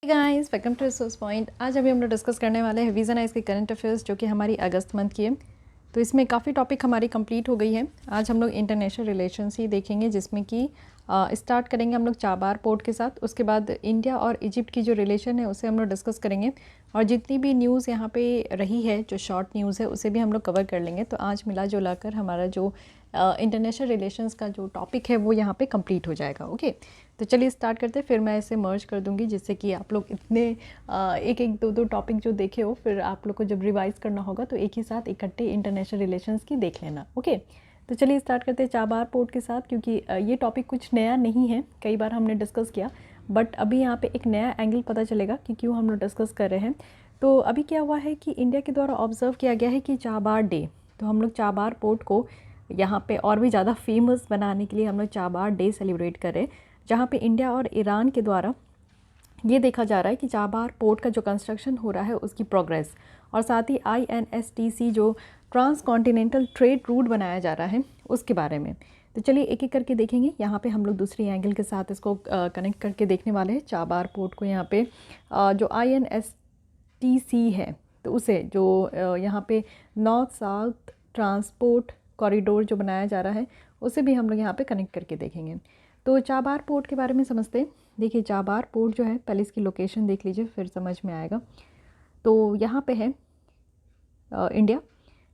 Guys welcome to resource point. आज अभी हम लोग डिस्कस करने वाले हैं वीज़ा नाइस के करंट अफेयर्स जो कि हमारी अगस्त मंथ की है। तो इसमें काफ़ी टॉपिक हमारी कंप्लीट हो गई है। आज हम लोग इंटरनेशनल रिलेशंस ही देखेंगे, जिसमें कि स्टार्ट करेंगे हम लोग चाबार पोर्ट के साथ। उसके बाद इंडिया और इजिप्ट की जो रिलेशन है उसे हम लोग डिस्कस करेंगे, और जितनी भी न्यूज़ यहाँ पे रही है जो शॉर्ट न्यूज़ है उसे भी हम लोग कवर कर लेंगे। तो आज मिला जुला कर हमारा जो इंटरनेशनल रिलेशंस का जो टॉपिक है वो यहाँ पे कंप्लीट हो जाएगा। ओके, तो चलिए स्टार्ट करते हैं। फिर मैं इसे मर्ज कर दूंगी, जिससे कि आप लोग इतने एक एक दो दो टॉपिक जो देखे हो, फिर आप लोग को जब रिवाइज करना होगा तो एक ही साथ इकट्ठे इंटरनेशनल रिलेशंस की देख लेना। ओके, तो चलिए स्टार्ट करते हैं चाबार पोर्ट के साथ, क्योंकि ये टॉपिक कुछ नया नहीं है, कई बार हमने डिस्कस किया, बट अभी यहाँ पे एक नया एंगल पता चलेगा कि क्यों हम लोग डिस्कस कर रहे हैं। तो अभी क्या हुआ है कि इंडिया के द्वारा ऑब्जर्व किया गया है कि चाबार डे, तो हम लोग चाबार पोर्ट को यहाँ पे और भी ज़्यादा फेमस बनाने के लिए हम लोग चाबार डे सेलिब्रेट करें, जहाँ पे इंडिया और ईरान के द्वारा ये देखा जा रहा है कि चाबार पोर्ट का जो कंस्ट्रक्शन हो रहा है उसकी प्रोग्रेस, और साथ ही INSTC जो ट्रांस कॉन्टिनेंटल ट्रेड रूट बनाया जा रहा है उसके बारे में। तो चलिए एक एक करके देखेंगे। यहाँ पे हम लोग दूसरी एंगल के साथ इसको कनेक्ट करके देखने वाले हैं। चाबार पोर्ट को यहाँ पे जो INSTC है तो उसे जो यहाँ पे नॉर्थ साउथ ट्रांसपोर्ट कॉरिडोर जो बनाया जा रहा है उसे भी हम लोग यहाँ पे कनेक्ट करके देखेंगे। तो चाबार पोर्ट के बारे में समझते हैं। देखिए चाबार पोर्ट जो है, पहले इसकी लोकेशन देख लीजिए फिर समझ में आएगा। तो यहाँ पे है इंडिया,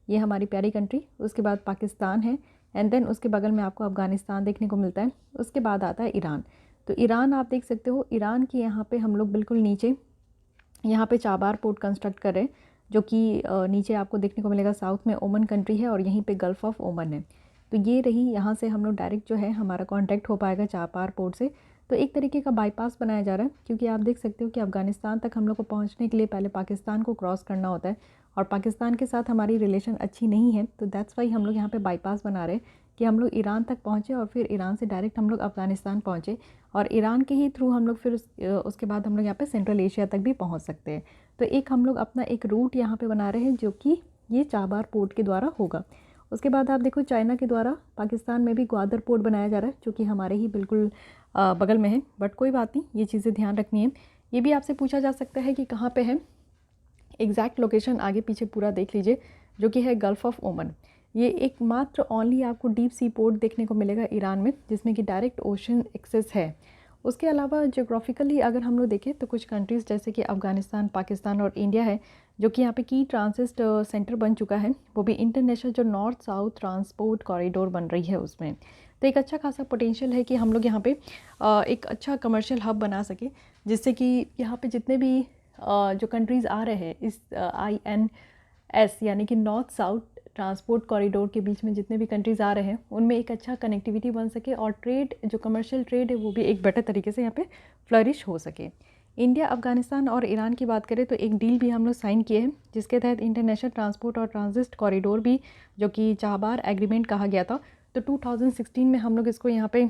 ये हमारी प्यारी कंट्री। उसके बाद पाकिस्तान है, एंड देन उसके बगल में आपको अफ़गानिस्तान देखने को मिलता है। उसके बाद आता है ईरान। तो ईरान आप देख सकते हो, ईरान की यहाँ पे हम लोग बिल्कुल नीचे यहाँ पे चाबार पोर्ट कंस्ट्रक्ट कर रहे हैं, जो कि नीचे आपको देखने को मिलेगा। साउथ में ओमन कंट्री है और यहीं पे गल्फ़ ऑफ ओमन है। तो ये रही, यहाँ से हम लोग डायरेक्ट जो है हमारा कांटेक्ट हो पाएगा चाबार पोर्ट से। तो एक तरीके का बाईपास बनाया जा रहा है, क्योंकि आप देख सकते हो कि अफ़गानिस्तान तक हम लोग को पहुँचने के लिए पहले पाकिस्तान को क्रॉस करना होता है, और पाकिस्तान के साथ हमारी रिलेशन अच्छी नहीं है। तो दैट्स वाई हम लोग यहाँ पे बाईपास बना रहे हैं कि हम लोग ईरान तक पहुँचे, और फिर ईरान से डायरेक्ट हम लोग अफ़गानिस्तान पहुँचे, और ईरान के ही थ्रू हम लोग फिर उसके बाद हम लोग यहाँ पे सेंट्रल एशिया तक भी पहुँच सकते हैं। तो एक हम लोग अपना एक रूट यहाँ पे बना रहे हैं, जो कि ये चाबार पोर्ट के द्वारा होगा। उसके बाद आप देखो चाइना के द्वारा पाकिस्तान में भी ग्वादर पोर्ट बनाया जा रहा है, जो कि हमारे ही बिल्कुल बगल में है। बट कोई बात नहीं, ये चीज़ें ध्यान रखनी है। ये भी आपसे पूछा जा सकता है कि कहाँ पे है एग्जैक्ट लोकेशन, आगे पीछे पूरा देख लीजिए, जो कि है गल्फ़ ऑफ ओमन। ये एकमात्र ओनली आपको डीप सी पोर्ट देखने को मिलेगा ईरान में, जिसमें कि डायरेक्ट ओशन एक्सेस है। उसके अलावा जियोग्राफिकली अगर हम लोग देखें तो कुछ कंट्रीज़ जैसे कि अफ़गानिस्तान, पाकिस्तान और इंडिया है, जो कि यहाँ पे की ट्रांसिट सेंटर बन चुका है, वो भी इंटरनेशनल जो नॉर्थ साउथ ट्रांसपोर्ट कॉरिडोर बन रही है उसमें। तो एक अच्छा खासा पोटेंशियल है कि हम लोग यहाँ पे एक अच्छा कमर्शियल हब बना सके, जिससे कि यहाँ पे जितने भी जो कंट्रीज़ आ रहे हैं इस INS यानी कि नॉर्थ साउथ ट्रांसपोर्ट कॉरिडोर के बीच में, जितने भी कंट्रीज़ आ रहे हैं उनमें एक अच्छा कनेक्टिविटी बन सके, और ट्रेड जो कमर्शियल ट्रेड है वो भी एक बेटर तरीके से यहाँ पे फ्लरिश हो सके। इंडिया, अफ़गानिस्तान और ईरान की बात करें तो एक डील भी हम लोग साइन किए हैं, जिसके तहत इंटरनेशनल ट्रांसपोर्ट और ट्रांजिट कॉरिडोर भी, जो कि चाबार एग्रीमेंट कहा गया था, तो 2016 में हम लोग इसको यहाँ पे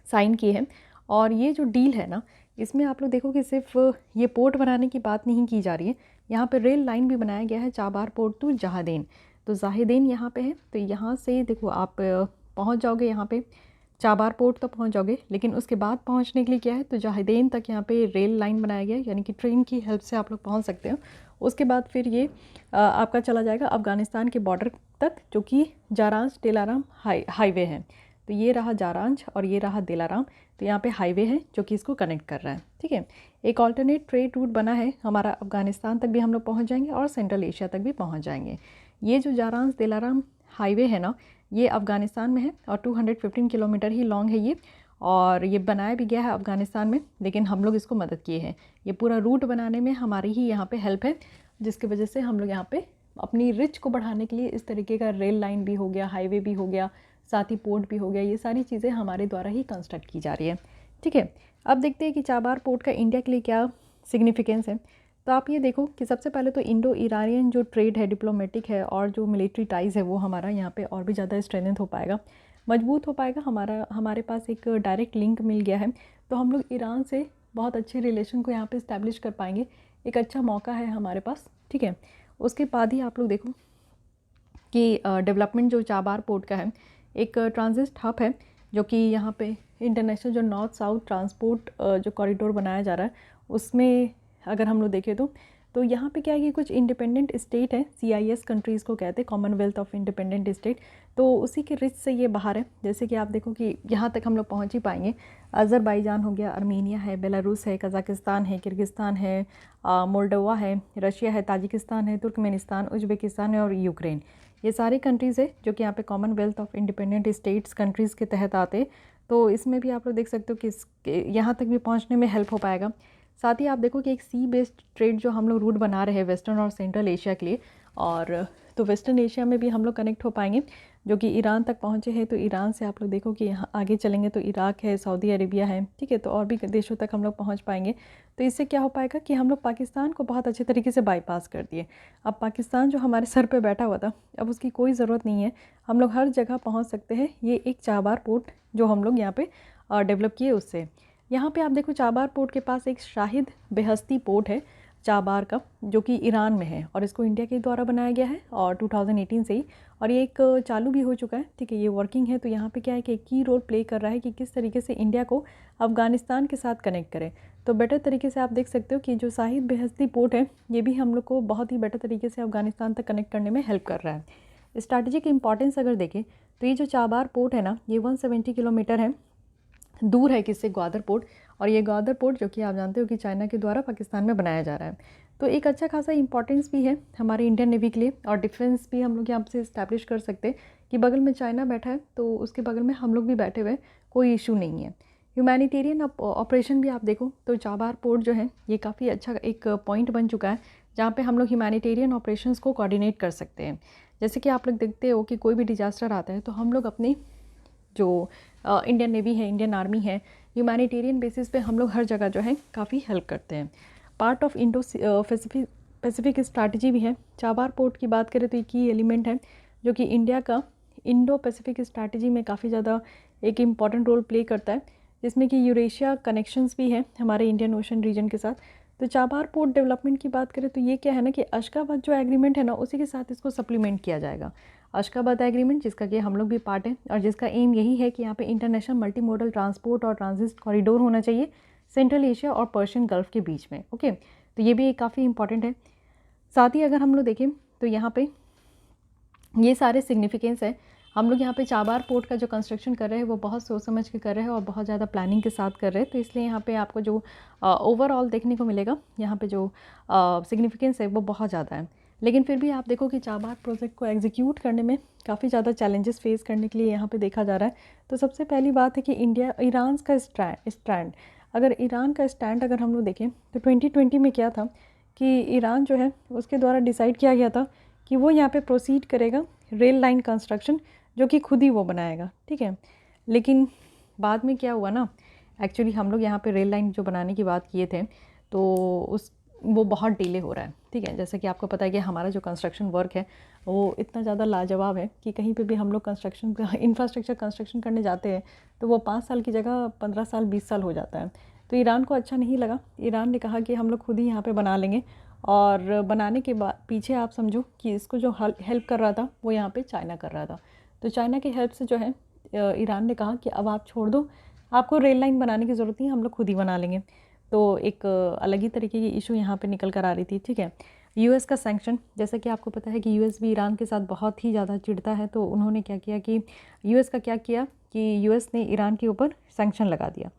साइन किए हैं। और ये जो डील है ना, इसमें आप लोग देखो कि सिर्फ ये पोर्ट बनाने की बात नहीं की जा रही है, यहाँ पे रेल लाइन भी बनाया गया है चाबार पोर्ट टू जहादेन। तो जाहिदेन यहाँ पे है, तो यहाँ से देखो आप पहुँच जाओगे, यहाँ पे चाबार पोर्ट तक पहुँच जाओगे, लेकिन उसके बाद पहुँचने के लिए क्या है, तो जहादेन तक यहाँ पे रेल लाइन बनाया गया है, यानी कि ट्रेन की हेल्प से आप लोग पहुँच सकते हो। उसके बाद फिर ये आपका चला जाएगा अफ़गानिस्तान के बॉर्डर तक, जो कि जारांज दिलाराम हाईवे है। तो ये रहा जारांज और ये रहा दिलाराम, तो यहाँ पे हाईवे है जो कि इसको कनेक्ट कर रहा है। ठीक है, एक ऑल्टरनेट ट्रेड रूट बना है हमारा, अफ़गानिस्तान तक भी हम लोग पहुँच जाएंगे और सेंट्रल एशिया तक भी पहुँच जाएंगे। ये जो जारांज दिलाराम हाईवे है ना, ये अफ़गानिस्तान में है और 215 किलोमीटर ही लॉन्ग है ये, और ये बनाया भी गया है अफ़गानिस्तान में, लेकिन हम लोग इसको मदद किए हैं। ये पूरा रूट बनाने में हमारी ही यहाँ पे हेल्प है, जिसकी वजह से हम लोग यहाँ पे अपनी रिच को बढ़ाने के लिए इस तरीके का रेल लाइन भी हो गया, हाईवे भी हो गया, साथ ही पोर्ट भी हो गया, ये सारी चीज़ें हमारे द्वारा ही कंस्ट्रक्ट की जा रही है। ठीक है, अब देखते हैं कि चाबार पोर्ट का इंडिया के लिए क्या सिग्निफिकेंस है। तो आप ये देखो कि सबसे पहले तो इंडो ईरानियन जो ट्रेड है, डिप्लोमेटिक है, और जो मिलिट्री टाइज़ है वो हमारा यहाँ पे और भी ज़्यादा स्ट्रेंथ हो पाएगा, मजबूत हो पाएगा। हमारे पास एक डायरेक्ट लिंक मिल गया है, तो हम लोग ईरान से बहुत अच्छे रिलेशन को यहाँ पे इस्टेब्लिश कर पाएंगे। एक अच्छा मौका है हमारे पास। ठीक है, उसके बाद ही आप लोग देखो कि डेवलपमेंट जो चाबार पोर्ट का है, एक ट्रांजिट हब है, जो कि यहाँ पे इंटरनेशनल जो नॉर्थ साउथ ट्रांसपोर्ट जो कॉरिडोर बनाया जा रहा है उसमें अगर हम लोग देखें तो यहाँ पे क्या है कि कुछ इंडिपेंडेंट स्टेट है, CIS कंट्रीज़ को कहते हैं, कॉमनवेल्थ ऑफ इंडिपेंडेंट स्टेट, तो उसी के रिच से ये बाहर है। जैसे कि आप देखो कि यहाँ तक हम लोग पहुँच ही पाएंगे। अज़रबैजान हो गया, आर्मीनिया है, बेलारूस है, कज़ाकिस्तान है, किर्गिस्तान है, मोल्डोवा है, रशिया है, ताजिकिस्तान है, तुर्कमेनिस्तान, उज़्बेकिस्तान है और यूक्रेन। ये सारी कंट्रीज़ है जो कि यहाँ पे Commonwealth of independent states countries के तहत आते। तो इसमें भी आप लोग देख सकते हो कि यहाँ तक भी पहुँचने में हेल्प हो पाएगा। साथ ही आप देखो कि एक सी बेस्ड ट्रेड जो हम लोग रूट बना रहे हैं वेस्टर्न और सेंट्रल एशिया के लिए, और तो वेस्टर्न एशिया में भी हम लोग कनेक्ट हो पाएंगे, जो कि ईरान तक पहुँचे हैं। तो ईरान से आप लोग देखो कि यहाँ आगे चलेंगे तो इराक है, सऊदी अरेबिया है, ठीक है, तो और भी देशों तक हम लोग पहुँच पाएंगे। तो इससे क्या हो पाएगा कि हम लोग पाकिस्तान को बहुत अच्छे तरीके से बाईपास कर दिए। अब पाकिस्तान जो हमारे सर पे बैठा हुआ था, अब उसकी कोई ज़रूरत नहीं है, हम लोग हर जगह पहुँच सकते हैं। ये एक चाबार पोर्ट जो हम लोग यहाँ पे डेवलप किए उससे। यहाँ पे आप देखो चाबार पोर्ट के पास एक शाहिद बेहस्ती पोर्ट है चाबार का, जो कि ईरान में है, और इसको इंडिया के द्वारा बनाया गया है और 2018 से ही, और ये एक चालू भी हो चुका है, ठीक है, ये वर्किंग है। तो यहाँ पे क्या है कि एक की रोल प्ले कर रहा है कि किस तरीके से इंडिया को अफ़गानिस्तान के साथ कनेक्ट करें। तो बेटर तरीके से आप देख सकते हो कि जो शाहिद बेहस्ती पोर्ट है ये भी हम लोग को बहुत ही बेटर तरीके से अफ़गानिस्तान तक कनेक्ट करने में हेल्प कर रहा है। स्ट्रैटेजिक इंपॉर्टेंस अगर देखें तो ये जो चाबार पोर्ट है ना, ये 170 किलोमीटर है दूर है किससे, ग्वादर पोर्ट। और ये ग्वादर पोर्ट जो कि आप जानते हो कि चाइना के द्वारा पाकिस्तान में बनाया जा रहा है। तो एक अच्छा खासा इंपॉर्टेंस भी है हमारे इंडियन नेवी के लिए, और डिफेंस भी हम लोग यहाँ से इस्टेब्लिश कर सकते हैं कि बगल में चाइना बैठा है तो उसके बगल में हम लोग भी बैठे हुए, कोई इशू नहीं है। ह्यूमैनिटेरियन ऑपरेशन भी आप देखो तो चाबार पोर्ट जो है ये काफ़ी अच्छा एक पॉइंट बन चुका है जहाँ पे हम लोग ह्यूमैनिटेरियन ऑपरेशंस को कोऑर्डिनेट कर सकते हैं। जैसे कि आप लोग देखते हो कि कोई भी डिजास्टर आता है तो हम लोग अपनी जो इंडियन नेवी है, इंडियन आर्मी है, ह्यूमैनिटेरियन बेसिस पे हम लोग हर जगह जो है काफ़ी हेल्प करते हैं। Part of Indo Pacific strategy भी है। चाबार पोर्ट की बात करें तो एक की एलिमेंट है जो कि इंडिया का इंडो पैसिफिक स्ट्रैटेजी में काफ़ी ज़्यादा एक इम्पॉर्टेंट रोल प्ले करता है, जिसमें कि यूरेशिया कनेक्शंस भी हैं हमारे इंडियन ओशन रीजन के साथ। तो चाबार पोर्ट डेवलपमेंट की बात करें तो ये क्या है ना कि अशकाबाद जो एग्रीमेंट है ना उसी के साथ इसको सप्लीमेंट किया जाएगा। अशकाबाद एग्रीमेंट जिसका कि हम लोग भी पार्ट है, और जिसका एम यही है कि यहाँ पे इंटरनेशनल मल्टी मोडल ट्रांसपोर्ट और ट्रांजिट कॉरिडोर होना चाहिए सेंट्रल एशिया और पर्शियन गल्फ के बीच में। ओके, तो ये भी काफ़ी इंपॉर्टेंट है। साथ ही अगर हम लोग देखें तो यहाँ पे ये सारे सिग्निफिकेंस है। हम लोग यहाँ पे चाबार पोर्ट का जो कंस्ट्रक्शन कर रहे हैं वो बहुत सोच समझ के कर रहे हैं और बहुत ज़्यादा प्लानिंग के साथ कर रहे हैं। तो इसलिए यहाँ पे आपको जो ओवरऑल देखने को मिलेगा, यहाँ पे जो सिग्निफिकेंस है वो बहुत ज़्यादा है। लेकिन फिर भी आप देखो कि चाबार प्रोजेक्ट को एग्जीक्यूट करने में काफ़ी ज़्यादा चैलेंजेस फेस करने के लिए यहाँ पे देखा जा रहा है। तो सबसे पहली बात है कि ईरान का स्टैंड, अगर ईरान का स्टैंड अगर हम लोग देखें तो 2020 में क्या था कि ईरान जो है उसके द्वारा डिसाइड किया गया था कि वो यहाँ पे प्रोसीड करेगा रेल लाइन कंस्ट्रक्शन, जो कि खुद ही वो बनाएगा, ठीक है। लेकिन बाद में क्या हुआ ना, एक्चुअली हम लोग यहाँ पे रेल लाइन जो बनाने की बात किए थे तो वो बहुत डिले हो रहा है, ठीक है। जैसे कि आपको पता है कि हमारा जो कंस्ट्रक्शन वर्क है वो इतना ज़्यादा लाजवाब है कि कहीं पे भी हम लोग कंस्ट्रक्शन इंफ्रास्ट्रक्चर कंस्ट्रक्शन करने जाते हैं तो वो 5 साल की जगह 15 साल 20 साल हो जाता है। तो ईरान को अच्छा नहीं लगा। ईरान ने कहा कि हम लोग खुद ही यहाँ पे बना लेंगे, और बनाने के बाद पीछे आप समझो कि इसको जो हेल्प कर रहा था वो यहाँ पे चाइना कर रहा था। तो चाइना की हेल्प से जो है ईरान ने कहा कि अब आप छोड़ दो, आपको रेल लाइन बनाने की ज़रूरत नहीं, हम लोग खुद ही बना लेंगे। तो एक अलग ही तरीके की इशू यहाँ पे निकल कर आ रही थी, ठीक है। यूएस का सैंक्शन, जैसा कि आपको पता है कि यूएस भी ईरान के साथ बहुत ही ज़्यादा चिढ़ता है। तो उन्होंने क्या किया कि यूएस का क्या किया कि यूएस ने ईरान के ऊपर सैंक्शन लगा दिया।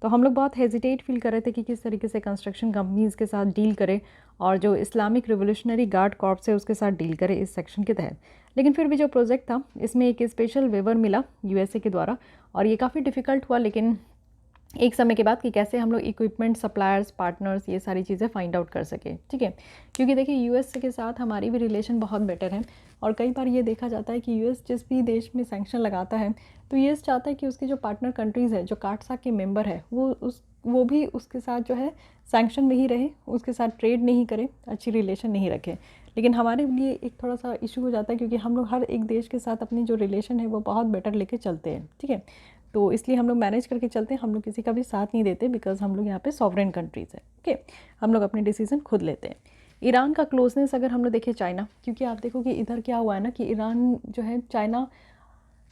तो हम लोग बहुत हेजिटेट फील कर रहे थे कि किस तरीके से कंस्ट्रक्शन कंपनीज़ के साथ डील करें और जो इस्लामिक रिवोल्यूशनरी गार्ड कॉर्प्स है उसके साथ डील करें इस सेक्शन के तहत। लेकिन फिर भी जो प्रोजेक्ट था इसमें एक स्पेशल वेवर मिला यूएसए के द्वारा, और ये काफ़ी डिफ़िकल्ट हुआ लेकिन एक समय के बाद कि कैसे हम लोग इक्विपमेंट सप्लायर्स पार्टनर्स ये सारी चीज़ें फाइंड आउट कर सके, ठीक है। क्योंकि देखिए यूएस के साथ हमारी भी रिलेशन बहुत बेटर है, और कई बार ये देखा जाता है कि यूएस जिस भी देश में सैंक्शन लगाता है तो यूएस चाहता है कि उसके जो पार्टनर कंट्रीज़ है, जो कार्टसाक के मेंबर है, वो भी उसके साथ जो है सैंक्शन में ही रहे, उसके साथ ट्रेड नहीं करे, अच्छी रिलेशन नहीं रखे। लेकिन हमारे लिए एक थोड़ा सा इशू हो जाता है क्योंकि हम लोग हर एक देश के साथ अपनी जो रिलेशन है वो बहुत बेटर लेके चलते हैं, ठीक है। तो इसलिए हम लोग मैनेज करके चलते हैं, हम लोग किसी का भी साथ नहीं देते, बिकॉज हम लोग यहाँ पे सॉवरेन कंट्रीज़ है, ओके। हम लोग अपने डिसीजन खुद लेते हैं। ईरान का क्लोजनेस अगर हम लोग देखें चाइना, क्योंकि आप देखो कि इधर क्या हुआ है ना कि ईरान जो है चाइना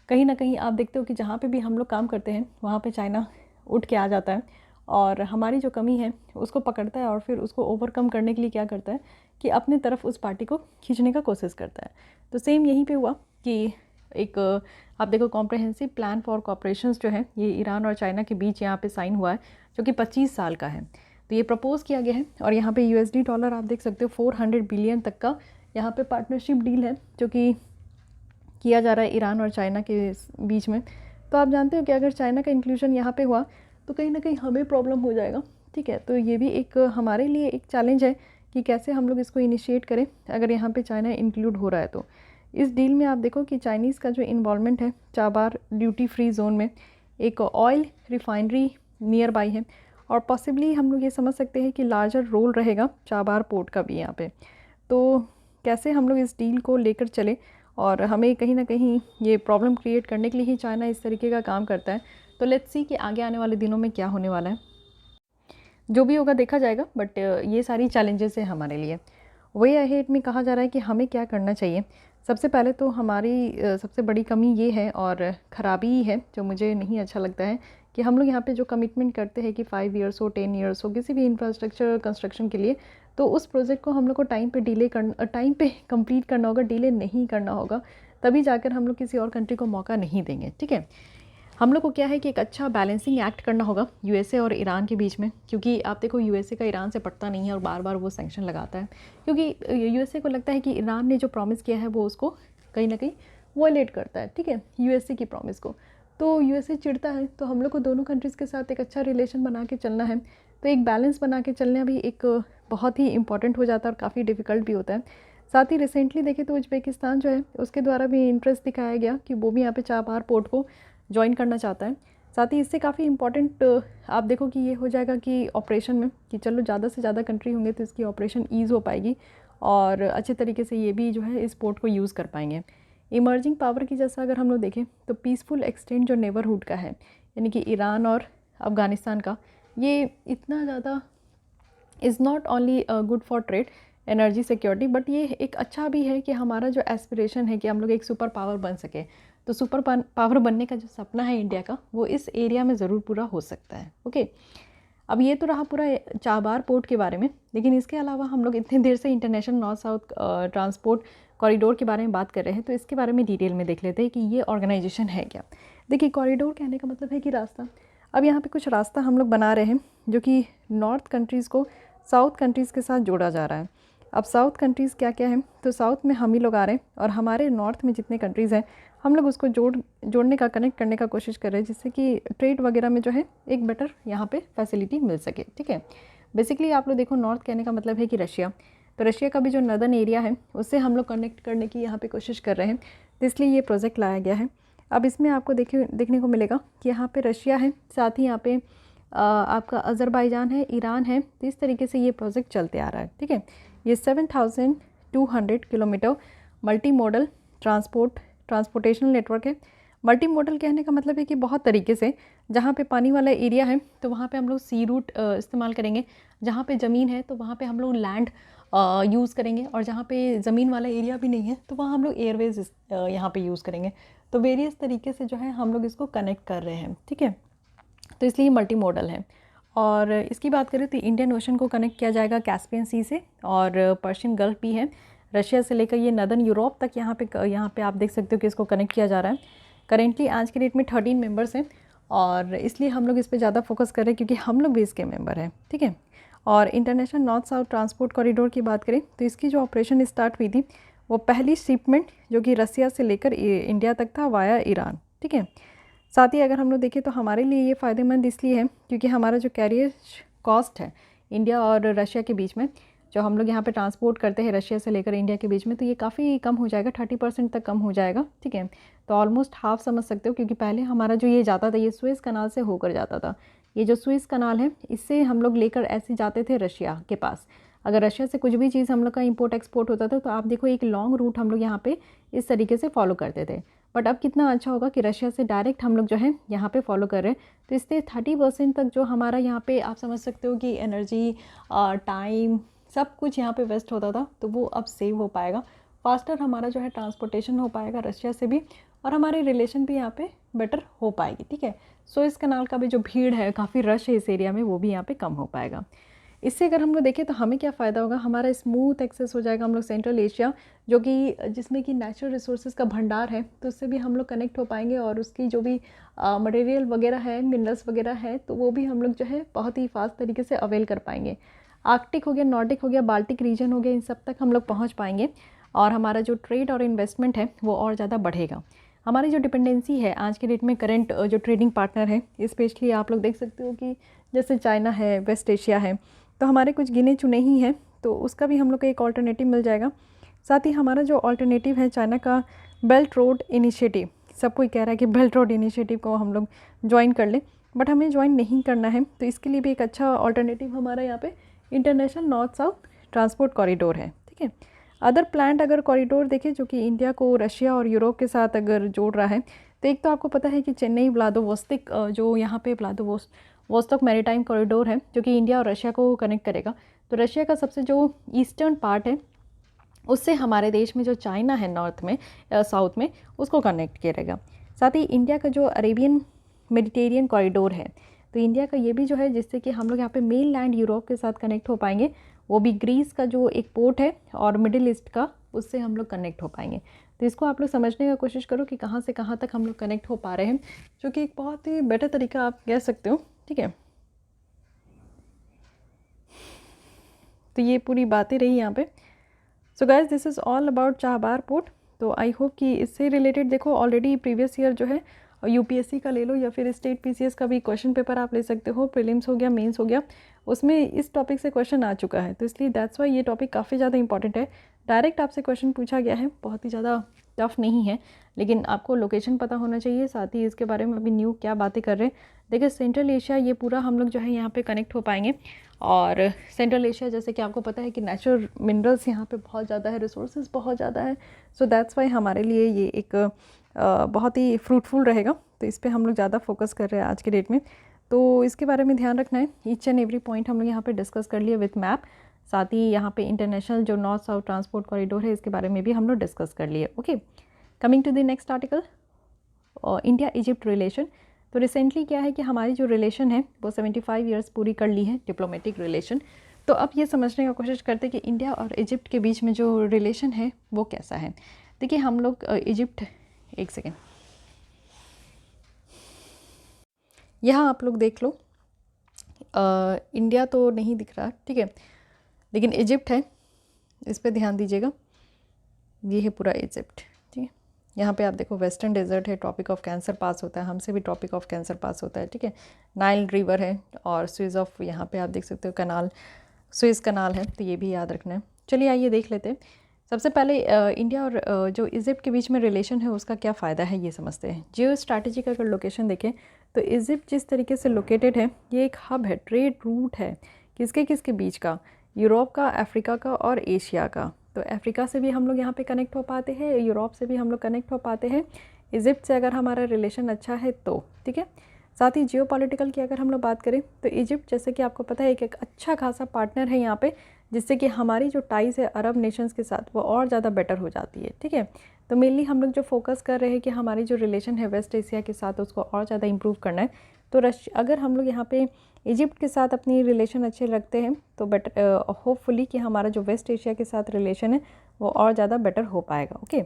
कहीं ना कहीं आप देखते हो कि जहाँ पे भी हम लोग काम करते हैं वहाँ पे चाइना उठ के आ जाता है, और हमारी जो कमी है उसको पकड़ता है और फिर उसको ओवरकम करने के लिए क्या करता है कि अपने तरफ उस पार्टी को खींचने का कोशिश करता है। तो सेम यहीं पे हुआ कि एक आप देखो कॉम्प्रहेंसिव प्लान फॉर कॉपरेशंस जो है ये ईरान और चाइना के बीच यहाँ पे साइन हुआ है, जो कि 25 साल का है। तो ये प्रपोज किया गया है और यहाँ पे यूएसडी डॉलर आप देख सकते हो 400 बिलियन तक का यहाँ पे पार्टनरशिप डील है जो कि किया जा रहा है ईरान और चाइना के बीच में। तो आप जानते हो कि अगर चाइना का इंक्लूजन यहाँ पे हुआ तो कहीं ना कहीं हमें प्रॉब्लम हो जाएगा, ठीक है। तो ये भी एक हमारे लिए एक चैलेंज है कि कैसे हम लोग इसको इनिशिएट करें अगर यहाँ पे चाइना इंक्लूड हो रहा है। तो इस डील में आप देखो कि चाइनीज़ का जो इन्वॉल्वमेंट है चाबार ड्यूटी फ्री जोन में, एक ऑयल रिफाइनरी नियर बाई है और पॉसिबली हम लोग ये समझ सकते हैं कि लार्जर रोल रहेगा चाबार पोर्ट का भी यहाँ पे। तो कैसे हम लोग इस डील को लेकर चले, और हमें कहीं ना कहीं ये प्रॉब्लम क्रिएट करने के लिए ही चाइना इस तरीके का काम करता है। तो लेट्स सी कि आगे आने वाले दिनों में क्या होने वाला है, जो भी होगा देखा जाएगा। बट ये सारी चैलेंजेस है हमारे लिए। वे अहेड में कहा जा रहा है कि हमें क्या करना चाहिए। सबसे पहले तो हमारी सबसे बड़ी कमी ये है और ख़राबी है जो मुझे नहीं अच्छा लगता है कि हम लोग यहाँ पे जो कमिटमेंट करते हैं कि 5 ईयर्स हो 10 ईयर्स हो किसी भी इंफ्रास्ट्रक्चर कंस्ट्रक्शन के लिए, तो उस प्रोजेक्ट को हम लोग को टाइम पे कंप्लीट करना होगा, डिले नहीं करना होगा, तभी जाकर हम लोग किसी और कंट्री को मौका नहीं देंगे, ठीक है। हम लोग को क्या है कि एक अच्छा बैलेंसिंग एक्ट करना होगा यूएसए और ईरान के बीच में, क्योंकि आप देखो यूएसए का ईरान से पटता नहीं है और बार बार वो सैंक्शन लगाता है, क्योंकि यूएसए को लगता है कि ईरान ने जो प्रॉमिस किया है वो उसको कहीं ना कहीं वॉयलेट करता है, ठीक है, यूएसए की प्रॉमिस को। तो यूएसए चिढ़ता है। तो हम लोग को दोनों कंट्रीज़ के साथ एक अच्छा रिलेशन बना के चलना है। तो एक बैलेंस बना के चलना भी एक बहुत ही इंपॉर्टेंट हो जाता है और काफ़ी डिफ़िकल्ट भी होता है। साथ ही रिसेंटली देखें तो उज्बेकिस्तान जो है उसके द्वारा भी इंटरेस्ट दिखाया गया कि वो भी यहाँ पे चाबार पोर्ट को ज्वाइन करना चाहता है। साथ ही इससे काफ़ी इंपॉर्टेंट आप देखो कि ये हो जाएगा कि ऑपरेशन में कि चलो ज़्यादा से ज़्यादा कंट्री होंगे तो इसकी ऑपरेशन ईज़ हो पाएगी और अच्छे तरीके से ये भी जो है इस पोर्ट को यूज़ कर पाएंगे। इमर्जिंग पावर की जैसा अगर हम लोग देखें तो पीसफुल एक्सटेंड जो नेबरहुड का है, यानी कि ईरान और अफ़गानिस्तान का, ये इतना ज़्यादा is not only good for trade energy security, but ये एक अच्छा भी है कि हमारा जो एस्पिरेशन है कि हम लोग एक सुपर पावर बन सके। तो सुपर पावर बनने का जो सपना है इंडिया का, वो इस एरिया में ज़रूर पूरा हो सकता है। ओके, अब ये तो रहा पूरा चाबार पोर्ट के बारे में, लेकिन इसके अलावा हम लोग इतनी देर से international north south transport corridor के बारे में बात कर रहे हैं, तो इसके बारे में डिटेल में देख लेते हैं कि ये ऑर्गेनाइजेशन है क्या। देखिए, कॉरिडोर कहने का मतलब है कि रास्ता। अब यहाँ पे कुछ रास्ता हम लोग बना रहे हैं जो कि नॉर्थ कंट्रीज़ को साउथ कंट्रीज़ के साथ जोड़ा जा रहा है। अब साउथ कंट्रीज़ क्या क्या हैं, तो साउथ में हम ही लोग आ रहे हैं और हमारे नॉर्थ में जितने कंट्रीज़ हैं हम लोग उसको जोड़ने का, कनेक्ट करने का कोशिश कर रहे हैं, जिससे कि ट्रेड वगैरह में जो है एक बेटर यहाँ पे फैसिलिटी मिल सके, ठीक है। बेसिकली आप लोग देखो, नॉर्थ कहने का मतलब है कि रशिया, तो रशिया का भी जो नर्दर्न एरिया है उससे हम लोग कनेक्ट करने की यहाँ पे कोशिश कर रहे हैं, तो इसलिए ये प्रोजेक्ट लाया गया है। अब इसमें आपको देखने को मिलेगा कि यहाँ पे रशिया है, साथ ही यहाँ पे आपका अज़रबैजान है, ईरान है। तो इस तरीके से ये प्रोजेक्ट चलते आ रहा है, ठीक है। ये 7200 किलोमीटर मल्टी मॉडल ट्रांसपोर्टेशनल नेटवर्क है। मल्टी मॉडल कहने का मतलब है कि बहुत तरीके से, जहाँ पे पानी वाला एरिया है तो वहाँ पे हम लोग सी रूट इस्तेमाल करेंगे, जहाँ पे ज़मीन है तो वहाँ पे हम लोग लैंड यूज़ करेंगे, और जहाँ पे ज़मीन वाला एरिया भी नहीं है तो वहाँ हम लोग एयरवेज यहाँ पे यूज़ करेंगे। तो वेरियस तरीके से जो है हम लोग इसको कनेक्ट कर रहे हैं, ठीक है। तो इसलिए मल्टी मॉडल है। और इसकी बात करें तो इंडियन ओशन को कनेक्ट किया जाएगा कैस्पियन सी से, और पर्शियन गल्फ भी है, रशिया से लेकर ये नदर्न यूरोप तक यहाँ पे आप देख सकते हो कि इसको कनेक्ट किया जा रहा है। करेंटली आज के डेट में 13 मेंबर्स हैं, और इसलिए हम लोग इस पर ज़्यादा फोकस कर रहे हैं क्योंकि हम लोग भी इसके मेंबर हैं, ठीक है। और international north south transport corridor की बात करें तो इसकी जो ऑपरेशन स्टार्ट हुई थी वो पहली शिपमेंट जो कि रसिया से लेकर इंडिया तक था वाया ईरान, ठीक है। साथ ही अगर हम लोग देखें तो हमारे लिए ये फ़ायदेमंद इसलिए है क्योंकि हमारा जो कैरियर कॉस्ट है इंडिया और रशिया के बीच में, जो हम लोग यहाँ पे ट्रांसपोर्ट करते हैं रशिया से लेकर इंडिया के बीच में, तो ये काफ़ी कम हो जाएगा, 30% तक कम हो जाएगा, ठीक है। तो ऑलमोस्ट हाफ समझ सकते हो, क्योंकि पहले हमारा जो ये जाता था ये सुएज़ कनाल से होकर जाता था। ये जो सुएज़ कनाल है इससे हम लोग लेकर ऐसे जाते थे रशिया के पास। अगर रशिया से कुछ भी चीज़ हम लोग का इंपोर्ट एक्सपोर्ट होता था तो आप देखो एक लॉन्ग रूट हम लोग यहाँ पे इस तरीके से फॉलो करते थे। बट अब कितना अच्छा होगा कि रशिया से डायरेक्ट हम लोग जो है यहाँ पे फॉलो कर रहे हैं, तो इससे 30% तक जो हमारा यहाँ पे आप समझ सकते हो कि एनर्जी, टाइम, सब कुछ यहाँ पे वेस्ट होता था, तो वो अब सेव हो पाएगा। फास्टर हमारा जो है ट्रांसपोर्टेशन हो पाएगा रशिया से भी, और हमारे रिलेशन भी यहाँ पे बेटर हो पाएगी, ठीक है। सुएज़ कनाल का भी जो भीड़ है, काफ़ी रश है इस एरिया में, वो भी यहाँ पे कम हो पाएगा। इससे अगर हम लोग देखें तो हमें क्या फ़ायदा होगा, हमारा स्मूथ एक्सेस हो जाएगा हम लोग सेंट्रल एशिया, जो कि जिसमें कि नेचुरल रिसोर्सेज का भंडार है, तो उससे भी हम लोग कनेक्ट हो पाएंगे और उसकी जो भी मटेरियल वगैरह है, मिनरल्स वगैरह है, तो वो भी हम लोग जो है बहुत ही फास्ट तरीके से अवेल कर पाएंगे। आर्कटिक हो गया, नॉर्डिक हो गया, बाल्टिक रीजन हो गया, इन सब तक हम लोग पहुँच पाएंगे और हमारा जो ट्रेड और इन्वेस्टमेंट है वो और ज़्यादा बढ़ेगा। हमारी जो डिपेंडेंसी है आज के डेट में, करंट जो ट्रेडिंग पार्टनर है, स्पेशली आप लोग देख सकते हो कि जैसे चाइना है, वेस्ट एशिया है, तो हमारे कुछ गिने चुने ही हैं, तो उसका भी हम लोग को एक ऑल्टरनेटिव मिल जाएगा। साथ ही हमारा जो ऑल्टरनेटिव है चाइना का बेल्ट रोड इनिशिएटिव, सब कोई कह रहा है कि बेल्ट रोड इनिशिएटिव को हम लोग ज्वाइन कर लें, बट हमें ज्वाइन नहीं करना है। तो इसके लिए भी एक अच्छा ऑल्टरनेटिव हमारा यहाँ पे international north south transport corridor है, ठीक है। अदर प्लान्ड अगर कॉरिडोर देखें जो कि इंडिया को रशिया और यूरोप के साथ अगर जोड़ रहा है, तो एक तो आपको पता है कि चेन्नई व्लादिवोस्तोक जो यहाँ पे व्लादिवोस्तोक मैरीटाइम कॉरिडोर है, जो कि इंडिया और रशिया को कनेक्ट करेगा। तो रशिया का सबसे जो ईस्टर्न पार्ट है, उससे हमारे देश में जो चाइना है नॉर्थ में, साउथ में, उसको कनेक्ट करेगा। साथ ही इंडिया का जो अरेबियन मेडिटेरियन कॉरिडोर है, तो इंडिया का ये भी जो है, जिससे कि हम लोग यहाँ पे मेन लैंड यूरोप के साथ कनेक्ट हो पाएंगे, वो भी ग्रीस का जो एक पोर्ट है और मिडिल ईस्ट का, उससे हम लोग कनेक्ट हो पाएंगे। तो इसको आप लोग समझने का कोशिश करो कि कहाँ से कहाँ तक हम लोग कनेक्ट हो पा रहे हैं, जो कि एक बहुत ही बेटर तरीका आप कह सकते हो, ठीक है। तो ये पूरी बातें रही यहाँ पे। So guys, this is all about Chabahar port. तो आई होप कि इससे रिलेटेड देखो, ऑलरेडी प्रीवियस ईयर जो है यूपीएससी का ले लो या फिर स्टेट पीसीएस का भी क्वेश्चन पेपर आप ले सकते हो, प्रीलिम्स हो गया, मेंस हो गया, उसमें इस टॉपिक से क्वेश्चन आ चुका है। तो इसलिए दैट्स वाई ये टॉपिक काफ़ी ज़्यादा इंपॉर्टेंट है। डायरेक्ट आपसे क्वेश्चन पूछा गया है, बहुत ही ज़्यादा टफ नहीं है, लेकिन आपको लोकेशन पता होना चाहिए, साथ ही इसके बारे में अभी न्यू क्या बातें कर रहे हैं। देखिए सेंट्रल एशिया ये पूरा हम लोग जो है यहाँ पे कनेक्ट हो पाएंगे, और सेंट्रल एशिया जैसे कि आपको पता है कि नेचुरल मिनरल्स यहाँ पे बहुत ज़्यादा है, रिसोर्सेज बहुत ज़्यादा है। सो दैट्स वाई हमारे लिए ये एक बहुत ही फ्रूटफुल रहेगा। तो इस पर हम लोग ज़्यादा फोकस कर रहे हैं आज के डेट में, तो इसके बारे में ध्यान रखना है। ईच एंड एवरी पॉइंट हम लोग यहाँ पे डिस्कस कर लिए विथ मैप, साथ ही यहाँ पे इंटरनेशनल जो नॉर्थ साउथ ट्रांसपोर्ट कॉरिडोर है, इसके बारे में भी हम लोग डिस्कस कर लिए। Okay, coming to the next article, India Egypt relation. तो रिसेंटली क्या है कि हमारी जो रिलेशन है वो 75 ईयर्स पूरी कर ली है, डिप्लोमेटिक रिलेशन। तो अब ये समझने का कोशिश करते हैं कि इंडिया और इजिप्ट के बीच में जो रिलेशन है वो कैसा है। देखिए हम लोग इजिप्ट, एक सेकेंड, यहाँ आप लोग देख लो, इंडिया तो नहीं दिख रहा, ठीक है, लेकिन इजिप्ट है, इस पर ध्यान दीजिएगा। ये है पूरा इजिप्ट, ठीक है। यहाँ पे आप देखो वेस्टर्न डेजर्ट है, ट्रॉपिक ऑफ कैंसर पास होता है, हमसे भी ट्रॉपिक ऑफ कैंसर पास होता है, ठीक है। नाइल रिवर है और स्विज ऑफ, यहाँ पे आप देख सकते हो कनाल, स्विज कनाल है, तो ये भी याद रखना है। चलिए आइए देख लेते हैं। सबसे पहले इंडिया और जो इजिप्ट के बीच में रिलेशन है उसका क्या फ़ायदा है ये समझते हैं। जियो स्ट्रैटेजी का अगर लोकेशन देखें तो इजिप्ट जिस तरीके से लोकेटेड है, ये एक हब है, ट्रेड रूट है, किसके किसके बीच का, यूरोप का, अफ्रीका का और एशिया का। तो अफ्रीका से भी हम लोग यहाँ पे कनेक्ट हो पाते हैं, यूरोप से भी हम लोग कनेक्ट हो पाते हैं, इजिप्ट से अगर हमारा रिलेशन अच्छा है तो, ठीक है। साथ ही जियो पॉलिटिकल की अगर हम लोग बात करें तो इजिप्ट जैसे कि आपको पता है एक अच्छा खासा पार्टनर है यहाँ पे, जिससे कि हमारी जो टाइज़ है अरब नेशंस के साथ वो और ज़्यादा बेटर हो जाती है, ठीक है। तो मेनली हम लोग जो फोकस कर रहे हैं कि हमारी जो रिलेशन है वेस्ट एशिया के साथ उसको और ज़्यादा इम्प्रूव करना है। तो अगर हम लोग यहाँ पे इजिप्ट के साथ अपनी रिलेशन अच्छे रखते हैं तो बेटर, होपफुली कि हमारा जो वेस्ट एशिया के साथ रिलेशन है वो और ज़्यादा बेटर हो पाएगा। ओके,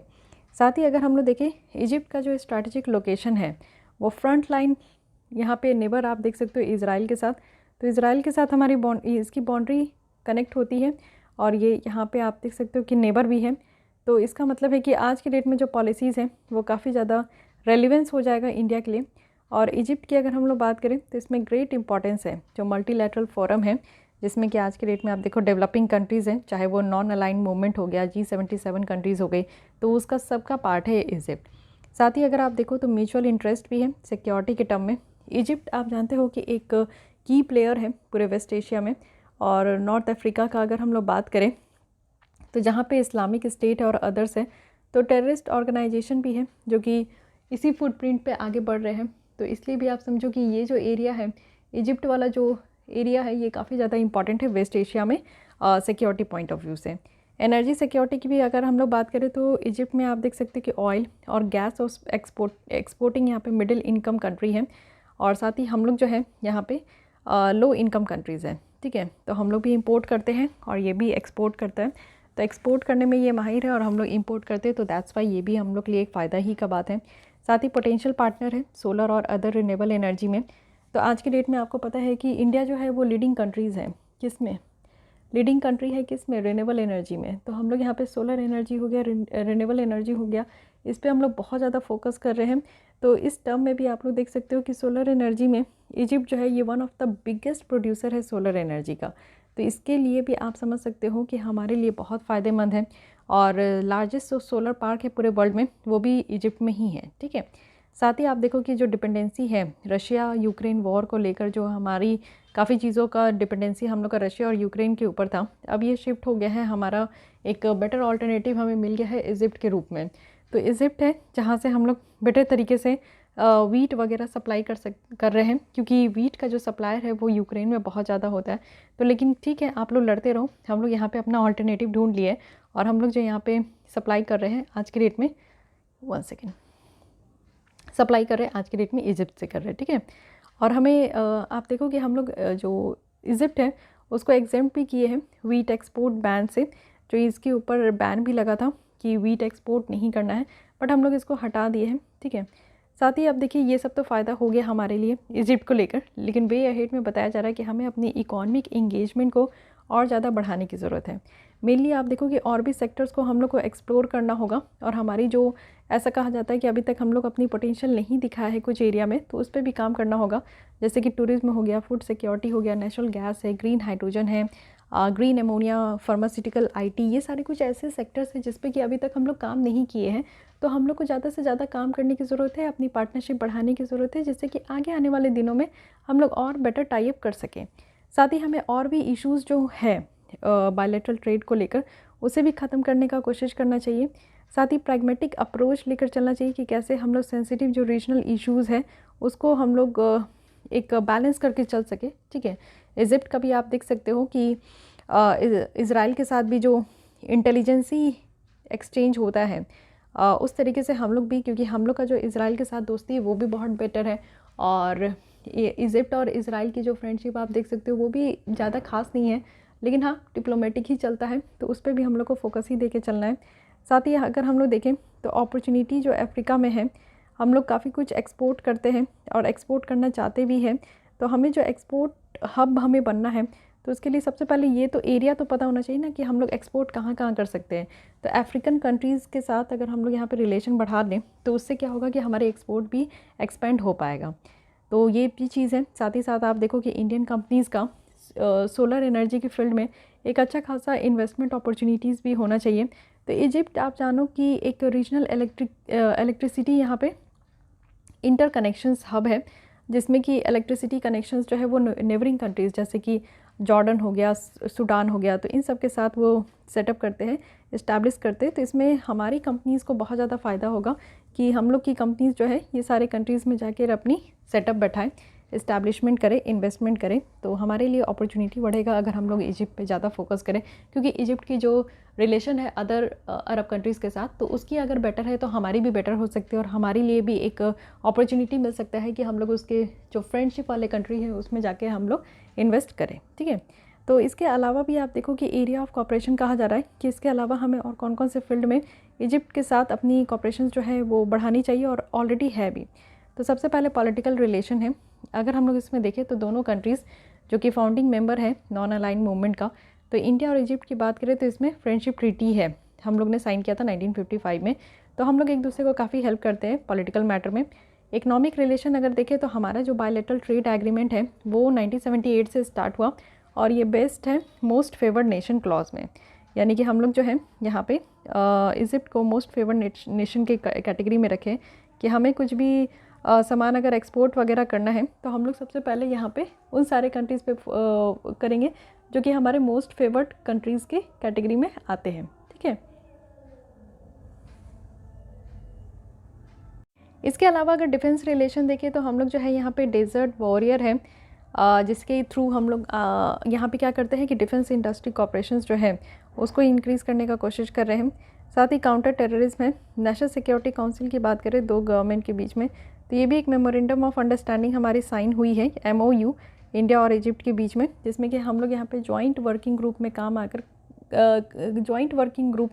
साथ ही अगर हम लोग देखें इजिप्ट का जो स्ट्रैटेजिक लोकेशन है वो फ्रंट लाइन, यहाँ पे नेबर आप देख सकते हो इज़राइल के साथ, तो इज़राइल के साथ हमारी इसकी बाउंड्री कनेक्ट होती है, और ये यहाँ पे आप देख सकते हो कि नेबर भी है। तो इसका मतलब है कि आज के डेट में जो पॉलिसीज़ हैं वो काफ़ी ज़्यादा रेलिवेंस हो जाएगा इंडिया के लिए। और इजिप्ट की अगर हम लोग बात करें तो इसमें ग्रेट इंपॉर्टेंस है जो मल्टीलैटरल फोरम है, जिसमें कि आज के डेट में आप देखो डेवलपिंग कंट्रीज़ हैं, चाहे वो नॉन अलाइन मूवमेंट हो गया, G77 कंट्रीज़ हो गई, तो उसका सबका पार्ट है इजिप्ट। साथ ही अगर आप देखो तो म्यूचुअल इंटरेस्ट भी है सिक्योरिटी के टर्म में। इजिप्ट आप जानते हो कि एक की प्लेयर है पूरे वेस्ट एशिया में। और नॉर्थ अफ्रीका का अगर हम लोग बात करें तो जहाँ पे इस्लामिक स्टेट और अदर्स है, तो टेररिस्ट ऑर्गेनाइजेशन भी है जो कि इसी फुटप्रिंट पे आगे बढ़ रहे हैं। तो इसलिए भी आप समझो कि ये जो एरिया है, इजिप्ट वाला जो एरिया है, ये काफ़ी ज़्यादा इंपॉर्टेंट है वेस्ट एशिया में सिक्योरिटी पॉइंट ऑफ व्यू से। एनर्जी सिक्योरिटी की भी अगर हम लोग बात करें तो इजिप्ट में आप देख सकते हैं कि ऑयल और गैस और एक्सपोर्टिंग यहाँ पे मिडिल इनकम कंट्री है, और साथ ही हम लोग जो है यहाँ पे लो इनकम कंट्रीज़ हैं, ठीक है। तो हम लोग भी इंपोर्ट करते हैं और ये भी एक्सपोर्ट करता है। तो एक्सपोर्ट करने में ये माहिर है और हम लोग इंपोर्ट करते हैं, तो दैट्स वाई ये भी हम लोग के लिए एक फ़ायदा ही का बात है। साथ ही पोटेंशियल पार्टनर है सोलर और अदर रिन्यूएबल एनर्जी में। तो आज के डेट में आपको पता है कि इंडिया जो है वो लीडिंग कंट्रीज़ हैं, किस में, लीडिंग कंट्री है किस में, रिन्यूएबल एनर्जी में। तो हम लोग यहाँ पे सोलर एनर्जी हो गया, रिन्यूएबल एनर्जी हो गया, इस पे हम लोग बहुत ज़्यादा फोकस कर रहे हैं। तो इस टर्म में भी आप लोग देख सकते हो कि सोलर एनर्जी में इजिप्ट जो है ये one of the biggest producer है सोलर एनर्जी का। तो इसके लिए भी आप समझ सकते हो कि हमारे लिए बहुत फ़ायदेमंद है। और लार्जेस्ट जो सोलर पार्क है पूरे वर्ल्ड में वो भी इजिप्ट में ही है, ठीक है। साथ ही आप देखो कि जो डिपेंडेंसी है रशिया यूक्रेन वॉर को लेकर, जो हमारी काफ़ी चीज़ों का डिपेंडेंसी हम लोग का रशिया और यूक्रेन के ऊपर था, अब ये शिफ्ट हो गया है, हमारा एक बेटर ऑल्टरनेटिव हमें मिल गया है इजिप्ट के रूप में। तो इजिप्ट है जहाँ से हम लोग बेटर तरीके से वीट वगैरह सप्लाई कर रहे हैं, क्योंकि वीट का जो सप्लायर है वो यूक्रेन में बहुत ज़्यादा होता है। तो लेकिन ठीक है, आप लोग लड़ते रहो, हम लोग यहाँ पे अपना ऑल्टरनेटिव ढूंढ लिए और हम लोग जो यहाँ पे सप्लाई कर रहे हैं आज के डेट में, 1 सेकेंड, सप्लाई कर रहे हैं आज के डेट में इजिप्ट से कर रहे हैं, ठीक है। और हमें आप देखो कि हम लोग जो इजिप्ट है उसको एग्जेम्प्ट भी किए हैं वीट एक्सपोर्ट बैन से, जो इसके ऊपर बैन भी लगा था कि वीट एक्सपोर्ट नहीं करना है, बट हम लोग इसको हटा दिए हैं, ठीक है। साथ ही अब देखिए ये सब तो फ़ायदा हो गया हमारे लिए इजिप्ट को लेकर, लेकिन वे अहेड में बताया जा रहा है कि हमें अपनी इकोनॉमिक इंगेजमेंट को और ज़्यादा बढ़ाने की ज़रूरत है। मेनली आप देखो कि और भी सेक्टर्स को हम लोग को एक्सप्लोर करना होगा, और हमारी जो ऐसा कहा जाता है कि अभी तक हम लोग अपनी पोटेंशियल नहीं दिखाया है कुछ एरिया में, तो उस पर भी काम करना होगा। जैसे कि टूरिज्म हो गया, फूड सिक्योरिटी हो गया, नेचुरल गैस है, ग्रीन हाइड्रोजन है, ग्रीन एमोनिया, फार्मास्यूटिकल, आईटी, ये सारे कुछ ऐसे सेक्टर्स हैं जिस पे कि अभी तक हम लोग काम नहीं किए हैं। तो हम लोग को ज़्यादा से ज़्यादा काम करने की ज़रूरत है, अपनी पार्टनरशिप बढ़ाने की ज़रूरत है, जिससे कि आगे आने वाले दिनों में हम लोग और बेटर टाई अप कर सकें। साथ ही हमें और भी इश्यूज़ जो है बायलैटरल ट्रेड को लेकर, उसे भी ख़त्म करने का कोशिश करना चाहिए। साथ ही प्रैग्मेटिक अप्रोच लेकर चलना चाहिए कि कैसे हम लोग सेंसिटिव जो रीजनल इश्यूज़ है उसको हम लोग एक बैलेंस करके चल सके, ठीक है। इजिप्ट का भी आप देख सकते हो कि इज़राइल के साथ भी जो इंटेलिजेंसी एक्सचेंज होता है उस तरीके से हम लोग भी, क्योंकि हम लोग का जो इज़राइल के साथ दोस्ती है वो भी बहुत बेटर है, और ये इजिप्ट और इज़राइल की जो फ्रेंडशिप आप देख सकते हो वो भी ज़्यादा खास नहीं है, लेकिन हाँ डिप्लोमेटिक ही चलता है, तो उस पर भी हम लोग को फोकस ही दे के चलना है। साथ ही अगर हम लोग देखें तो अपॉर्चुनिटी जो अफ्रीका में है, हम लोग काफ़ी कुछ एक्सपोर्ट करते हैं और एक्सपोर्ट करना चाहते भी हैं। तो हमें जो एक्सपोर्ट हब हमें बनना है, तो उसके लिए सबसे पहले ये तो एरिया तो पता होना चाहिए ना कि हम लोग एक्सपोर्ट कहाँ कहाँ कर सकते हैं। तो अफ्रीकन कंट्रीज़ के साथ अगर हम लोग यहाँ पे रिलेशन बढ़ा लें तो उससे क्या होगा कि हमारे एक्सपोर्ट भी एक्सपेंड हो पाएगा। तो ये भी चीज़ है। साथ ही साथ आप देखो कि इंडियन कंपनीज़ का सोलर एनर्जी के फील्ड में एक अच्छा खासा इन्वेस्टमेंट अपॉर्चुनिटीज़ भी होना चाहिए। तो इजिप्ट आप जानो कि एक रीजनल इलेक्ट्रिसिटी यहाँ पे इंटर कनेक्शंस हब है, जिसमें कि इलेक्ट्रिसिटी कनेक्शंस जो है वो नेबरिंग कंट्रीज़ जैसे कि जॉर्डन हो गया, सूडान हो गया, तो इन सब के साथ वो सेटअप करते हैं, इस्टेब्लिश करते हैं। तो इसमें हमारी कंपनीज़ को बहुत ज़्यादा फ़ायदा होगा कि हम लोग की कंपनीज़ जो है ये सारे कंट्रीज़ में जाकर अपनी सेटअप बैठाएँ, इस्टेब्लिशमेंट करें, इन्वेस्टमेंट करें। तो हमारे लिए अपॉर्चुनिटी बढ़ेगा अगर हम लोग इजिप्ट पे ज़्यादा फोकस करें, क्योंकि इजिप्ट की जो रिलेशन है अदर अरब कंट्रीज़ के साथ, तो उसकी अगर बेटर है तो हमारी भी बेटर हो सकती है, और हमारे लिए भी एक अपॉर्चुनिटी मिल सकता है कि हम लोग उसके जो फ्रेंडशिप वाले कंट्री है उसमें जाके हम लोग इन्वेस्ट करें, ठीक है। तो इसके अलावा भी आप देखो कि एरिया ऑफ कॉपरेशन कहा जा रहा है कि इसके अलावा हमें और कौन कौन से फील्ड में इजिप्ट के साथ अपनी कॉपरेशन जो है वो बढ़ानी चाहिए, और ऑलरेडी है भी। तो सबसे पहले पॉलिटिकल रिलेशन है। अगर हम लोग इसमें देखें तो दोनों कंट्रीज़ जो कि फाउंडिंग मेंबर है नॉन अलाइन मूवमेंट का, तो इंडिया और इजिप्ट की बात करें तो इसमें फ्रेंडशिप ट्रीटी है, हम लोग ने साइन किया था 1955 में। तो हम लोग एक दूसरे को काफ़ी हेल्प करते हैं पॉलिटिकल मैटर में। इकोनॉमिक रिलेशन अगर देखें तो हमारा जो बायलैटरल ट्रेड एग्रीमेंट है वो 1978 से स्टार्ट हुआ, और ये बेस्ड है मोस्ट फेवर्ड नेशन क्लॉज में, यानी कि हम लोग जो है यहाँ पे इजिप्ट को मोस्ट फेवर्ड नेशन के कैटेगरी में रखें कि हमें कुछ भी सामान अगर एक्सपोर्ट वगैरह करना है तो हम लोग सबसे पहले यहाँ पे उन सारे कंट्रीज़ पे करेंगे जो कि हमारे मोस्ट फेवर्ड कंट्रीज़ के कैटेगरी में आते हैं, ठीक है। इसके अलावा अगर डिफेंस रिलेशन देखें तो हम लोग जो है यहाँ पे डेजर्ट वॉरियर है, जिसके थ्रू हम लोग यहाँ पे क्या करते हैं कि डिफेंस इंडस्ट्री कॉपरेशंस जो है उसको इंक्रीज़ करने का कोशिश कर रहे हैं। साथ ही काउंटर टेररिज्म है। नेशनल सिक्योरिटी काउंसिल की बात करें दो गवर्नमेंट के बीच में, तो ये भी एक मेमोरेंडम ऑफ अंडरस्टैंडिंग हमारी साइन हुई है, MOU, इंडिया और इजिप्ट के बीच में, जिसमें कि हम लोग यहाँ पे जॉइंट वर्किंग ग्रुप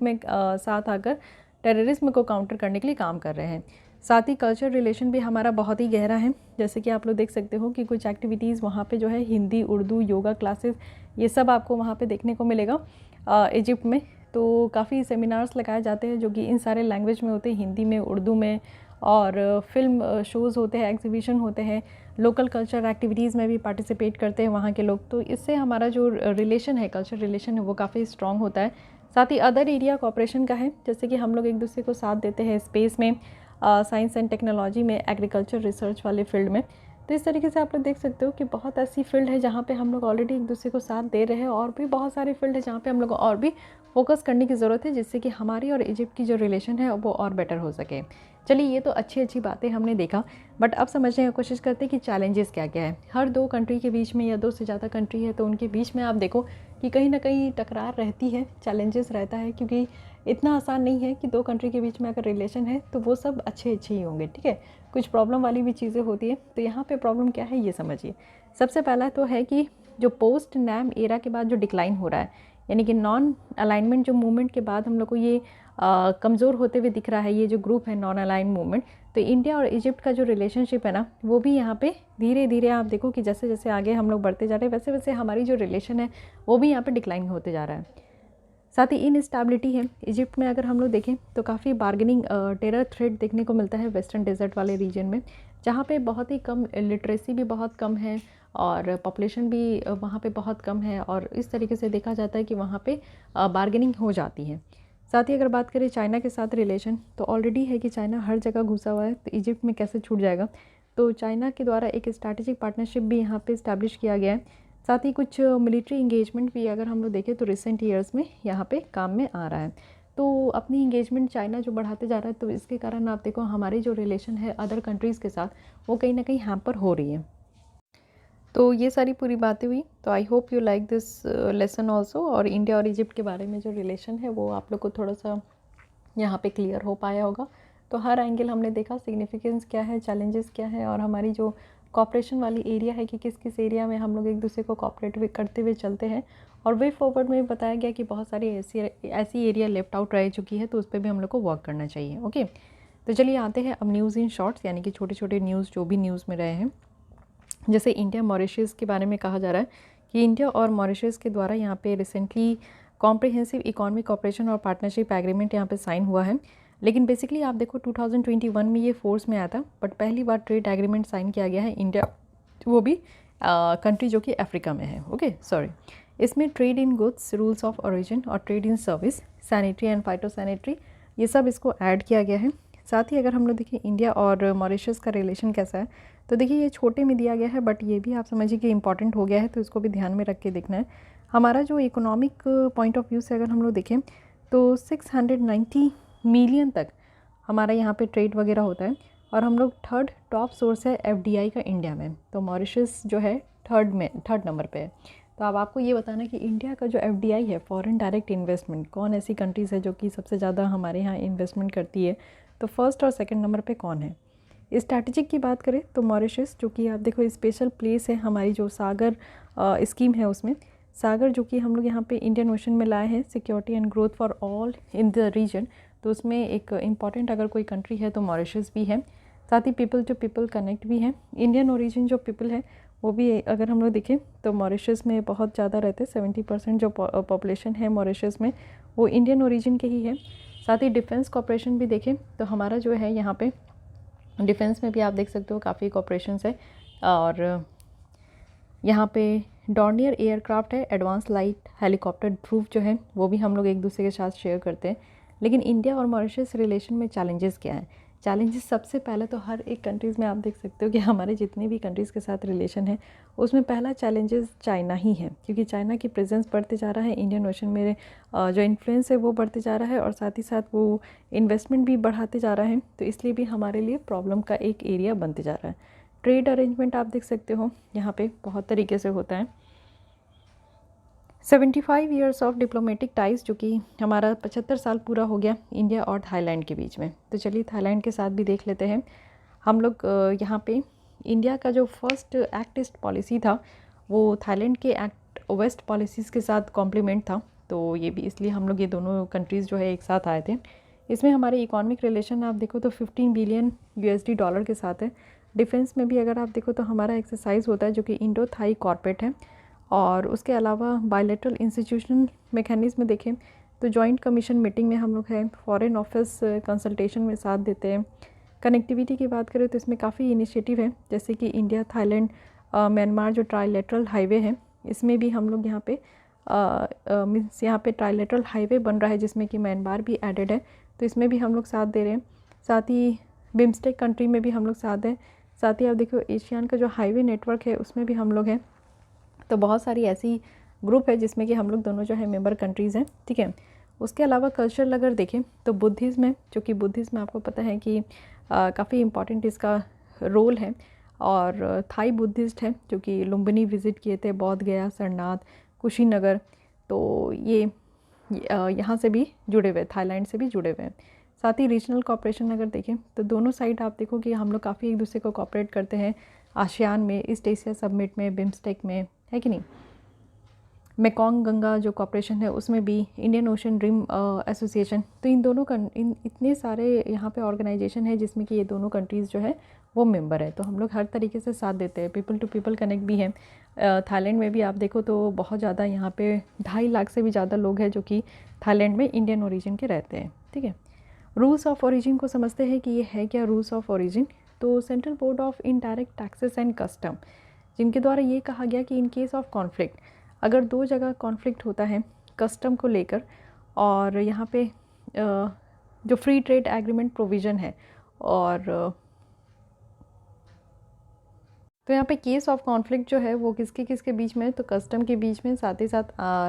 में साथ आकर टेररिज्म को काउंटर करने के लिए काम कर रहे हैं। साथ ही कल्चर रिलेशन भी हमारा बहुत ही गहरा है, जैसे कि आप लोग देख सकते हो कि कुछ एक्टिविटीज़ वहाँ पे जो है हिंदी, उर्दू, योगा क्लासेस, ये सब आपको वहाँ पे देखने को मिलेगा इजिप्ट में। तो काफ़ी सेमिनार्स लगाए जाते हैं जो कि इन सारे लैंग्वेज में होते हैं, हिंदी में, उर्दू में, और फिल्म शोज़ होते हैं, एग्जीबिशन होते हैं, लोकल कल्चर एक्टिविटीज़ में भी पार्टिसिपेट करते हैं वहाँ के लोग। तो इससे हमारा जो रिलेशन है, कल्चर रिलेशन है, वो काफ़ी स्ट्रॉन्ग होता है। साथ ही अदर एरिया कॉपरेशन का है, जैसे कि हम लोग एक दूसरे को साथ देते हैं स्पेस में, साइंस एंड टेक्नोलॉजी में, एग्रीकल्चर रिसर्च वाले फील्ड में। तो इस तरीके से आप लोग देख सकते हो कि बहुत ऐसी फील्ड है जहाँ पे हम लोग ऑलरेडी एक दूसरे को साथ दे रहे हैं, और भी बहुत सारी फील्ड है जहाँ पे हम लोग को और भी फोकस करने की ज़रूरत है, जिससे कि हमारी और इजिप्ट की जो रिलेशन है वो और बेटर हो सके। चलिए, ये तो अच्छी बातें हमने देखा, बट अब समझने की कोशिश करते हैं कि चैलेंजेस क्या क्या है। हर दो कंट्री के बीच में या दो से ज़्यादा कंट्री है तो उनके बीच में आप देखो कि कहीं ना कहीं टकरार रहती है, चैलेंजेस रहता है, क्योंकि इतना आसान नहीं है कि दो कंट्री के बीच में अगर रिलेशन है तो वो सब अच्छे ही होंगे, ठीक है। कुछ प्रॉब्लम वाली भी चीज़ें होती है। तो यहाँ पे प्रॉब्लम क्या है ये समझिए। सबसे पहला तो है कि जो पोस्ट नैम एरा के बाद जो डिक्लाइन हो रहा है, यानी कि नॉन अलाइनमेंट जो मूवमेंट के बाद हम लोग को ये कमज़ोर होते हुए दिख रहा है, ये जो ग्रुप है नॉन अलाइन मूवमेंट। तो इंडिया और इजिप्ट का जो रिलेशनशिप है ना, वो भी यहाँ पे धीरे धीरे आप देखो कि जैसे जैसे आगे हम लोग बढ़ते जा रहे हैं, वैसे वैसे हमारी जो रिलेशन है वो भी यहाँ पे डिक्लाइन होते जा रहा है। साथ ही इनस्टेबिलिटी है इजिप्ट में, अगर हम लोग देखें तो काफ़ी बार्गेनिंग टेरर थ्रेट देखने को मिलता है वेस्टर्न डेजर्ट वाले रीजन में, जहाँ पे बहुत ही कम लिटरेसी भी बहुत कम है और पॉपुलेशन भी वहाँ पे बहुत कम है, और इस तरीके से देखा जाता है कि वहाँ पे बार्गेनिंग हो जाती है। साथ ही अगर बात करें चाइना के साथ रिलेशन, तो ऑलरेडी है कि चाइना हर जगह घुसा हुआ है, तो इजिप्ट में कैसे छूट जाएगा। तो चाइना के द्वारा एक स्ट्रैटेजिक पार्टनरशिप भी यहाँ पे इस्टेब्लिश किया गया है। साथ ही कुछ मिलिट्री इंगेजमेंट भी अगर हम लोग देखें तो रिसेंट ईयर्स में यहाँ पे काम में आ रहा है। तो अपनी इंगेजमेंट चाइना जो बढ़ाते जा रहा है, तो इसके कारण आप देखो हमारी जो रिलेशन है अदर कंट्रीज़ के साथ वो कहीं ना कहीं हैम्पर हो रही है। तो ये सारी पूरी बातें हुई। तो I hope you like this lesson also, और इंडिया और इजिप्ट के बारे में जो रिलेशन है वो आप लोग को थोड़ा सा यहाँ पे क्लियर हो पाया होगा। तो हर एंगल हमने देखा, सिग्निफिकेंस क्या है, चैलेंजेस क्या है, और हमारी जो कॉपरेशन वाली एरिया है कि किस किस एरिया में हम लोग एक दूसरे को कॉपरेट करते हुए चलते हैं। और वे फॉरवर्ड में बताया गया कि बहुत सारी ऐसी एरिया लेफ्ट आउट रह चुकी है, तो उस पर भी हम लोग को वर्क करना चाहिए। ओके, तो चलिए आते हैं अब न्यूज़ इन शॉर्ट्स, यानी कि छोटे छोटे न्यूज़ जो भी न्यूज़ में रहे हैं। जैसे इंडिया मॉरिशस के बारे में कहा जा रहा है कि इंडिया और मॉरिशस के द्वारा यहाँ पे रिसेंटली कॉम्प्रिहेंसिव इकोनॉमिक कॉपरेशन और पार्टनरशिप एग्रीमेंट यहाँ पे साइन हुआ है। लेकिन बेसिकली आप देखो 2021 में ये फोर्स में आया था, बट पहली बार ट्रेड एग्रीमेंट साइन किया गया है इंडिया, वो भी कंट्री जो कि अफ्रीका में है। Okay, sorry. इसमें trade in goods, rules of origin और trade in service, sanitary and phytosanitary, ये सब इसको ऐड किया गया है। साथ ही अगर हम लोग देखिए इंडिया और मॉरिशस का रिलेशन कैसा है, तो देखिए ये छोटे में दिया गया है, बट ये भी आप समझिए कि इंपॉर्टेंट हो गया है, तो इसको भी ध्यान में रख के देखना है। हमारा जो इकोनॉमिक पॉइंट ऑफ व्यू से अगर हम लोग देखें तो 690 मिलियन तक हमारा यहाँ पे ट्रेड वगैरह होता है, और हम लोग थर्ड टॉप सोर्स है FDI का इंडिया में। तो मॉरिशस जो है थर्ड नंबर पे है। तो अब आपको ये बताना कि इंडिया का जो FDI है, फॉरेन डायरेक्ट इन्वेस्टमेंट, कौन ऐसी कंट्रीज़ है जो कि सबसे ज़्यादा हमारे यहाँ इन्वेस्टमेंट करती है, तो फर्स्ट और सेकंड नंबर पे कौन है। स्ट्रैटेजिक की बात करें तो मॉरिशस, जो कि आप देखो स्पेशल प्लेस है हमारी जो सागर स्कीम है उसमें, सागर जो कि हम लोग यहाँ पे इंडियन ओशन में लाए हैं, security and growth for all in the region. तो उसमें एक इम्पॉर्टेंट अगर कोई कंट्री है तो मॉरिशस भी है। साथ ही पीपल टू पीपल कनेक्ट भी है, इंडियन ओरिजिन जो पीपल है वो भी अगर हम लोग देखें तो मॉरिशस में बहुत ज़्यादा रहते हैं। 70% जो पॉपुलेशन है मॉरिशस में वो इंडियन ओरिजिन के ही है। साथ ही डिफेंस कॉपरेशन भी देखें तो हमारा जो है यहाँ पे डिफेंस में भी आप देख सकते हो काफ़ी कॉपरेशंस है, और यहाँ पे डॉर्नियर एयरक्राफ्ट है, एडवांस लाइट हेलीकॉप्टर ध्रुव जो है वो भी हम लोग एक दूसरे के साथ शेयर करते हैं। लेकिन इंडिया और मॉरिशस रिलेशन में चैलेंजेस क्या हैं? चैलेंजेस सबसे पहले तो हर एक कंट्रीज़ में आप देख सकते हो कि हमारे जितने भी कंट्रीज़ के साथ रिलेशन है उसमें पहला चैलेंजेस चाइना ही है, क्योंकि चाइना की प्रेजेंस बढ़ते जा रहा है इंडियन ओशन में, जो इन्फ्लुएंस है वो बढ़ते जा रहा है, और साथ ही साथ वो इन्वेस्टमेंट भी बढ़ाते जा रहा है। तो इसलिए भी हमारे लिए प्रॉब्लम का एक एरिया बनते जा रहा है। ट्रेड अरेंजमेंट आप देख सकते हो यहाँ पे बहुत तरीके से होता है। 75 ईयर्स ऑफ डिप्लोमेटिक टाइज, जो कि हमारा 75 साल पूरा हो गया इंडिया और थाईलैंड के बीच में। तो चलिए थाईलैंड के साथ भी देख लेते हैं। हम लोग यहाँ पे इंडिया का जो फर्स्ट एक्ट ईस्ट पॉलिसी था वो थाईलैंड के एक्ट वेस्ट पॉलिसीज़ के साथ कॉम्प्लीमेंट था। तो ये भी इसलिए हम लोग ये दोनों कंट्रीज़ जो है एक साथ आए थे। इसमें हमारे इकोनॉमिक रिलेशन आप देखो तो 15 बिलियन यूएसडी डॉलर के साथ है। डिफेंस में भी अगर आप देखो तो हमारा एक्सरसाइज होता है जो कि इंडो थाई कॉर्पोरेट है। और उसके अलावा बायलैटरल इंस्टीट्यूशनल मैकेनिज्म में देखें तो जॉइंट कमीशन मीटिंग में हम लोग हैं, फॉरेन ऑफिस कंसल्टेशन में साथ देते हैं। कनेक्टिविटी की बात करें तो इसमें काफ़ी इनिशिएटिव है, जैसे कि इंडिया थाईलैंड म्यांमार जो ट्राईलेटरल हाईवे है, इसमें भी हम लोग यहाँ पे मीन्स यहाँ पे ट्राईलेटरल हाईवे बन रहा है जिसमें कि म्यांमार भी एडेड है, तो इसमें भी हम लोग साथ दे रहे हैं। साथ ही बिम्स्टेक कंट्री में भी हम लोग साथ हैं। साथ ही आप देखो एशियान का जो हाईवे नेटवर्क है उसमें भी हम लोग हैं। तो बहुत सारी ऐसी ग्रुप है जिसमें कि हम लोग दोनों जो है मेंबर कंट्रीज़ हैं, ठीक है। उसके अलावा कल्चरल अगर देखें तो बुद्धिज़्म है, जो कि बुद्धिज़्म में आपको पता है कि काफ़ी इम्पॉर्टेंट इसका रोल है। और थाई बुद्धिस्ट है जो कि लुम्बिनी विज़िट किए थे, बौद्ध गया, सरनाथ, कुशीनगर, तो ये यहाँ से भी जुड़े हुए, थाईलैंड से भी जुड़े हुए हैं। साथ ही रीजनल कॉपरेशन अगर देखें तो दोनों साइड आप देखो कि हम लोग काफ़ी एक दूसरे को कॉपरेट करते हैं, आसियान में, ईस्ट एशिया सबमिट में, बिम्स्टेक में, है कि नहीं। मेकोंग गंगा जो कॉपरेशन है उसमें भी, इंडियन ओशन ड्रीम एसोसिएशन, तो इन दोनों इतने सारे यहाँ पे ऑर्गेनाइजेशन है जिसमें कि ये दोनों कंट्रीज़ जो है वो मेंबर है। तो हम लोग हर तरीके से साथ देते हैं। पीपल टू पीपल कनेक्ट भी है। थाईलैंड में भी आप देखो तो बहुत ज़्यादा यहाँ पे 2.5 लाख से भी ज़्यादा लोग हैं जो कि थाईलैंड में इंडियन ओरिजिन के रहते हैं, ठीक है। रूल्स ऑफ ओरिजिन को समझते हैं कि ये है क्या रूल्स ऑफ ओरिजिन। तो central board of indirect taxes and custom, जिनके द्वारा ये कहा गया कि इन केस ऑफ कॉन्फ्लिक्ट, अगर दो जगह कॉन्फ्लिक्ट होता है कस्टम को लेकर, और यहाँ पे जो फ्री ट्रेड एग्रीमेंट प्रोविज़न है, और तो यहाँ पे केस ऑफ कॉन्फ्लिक्ट जो है वो किसके किसके बीच में है, तो कस्टम के बीच में, साथ ही साथ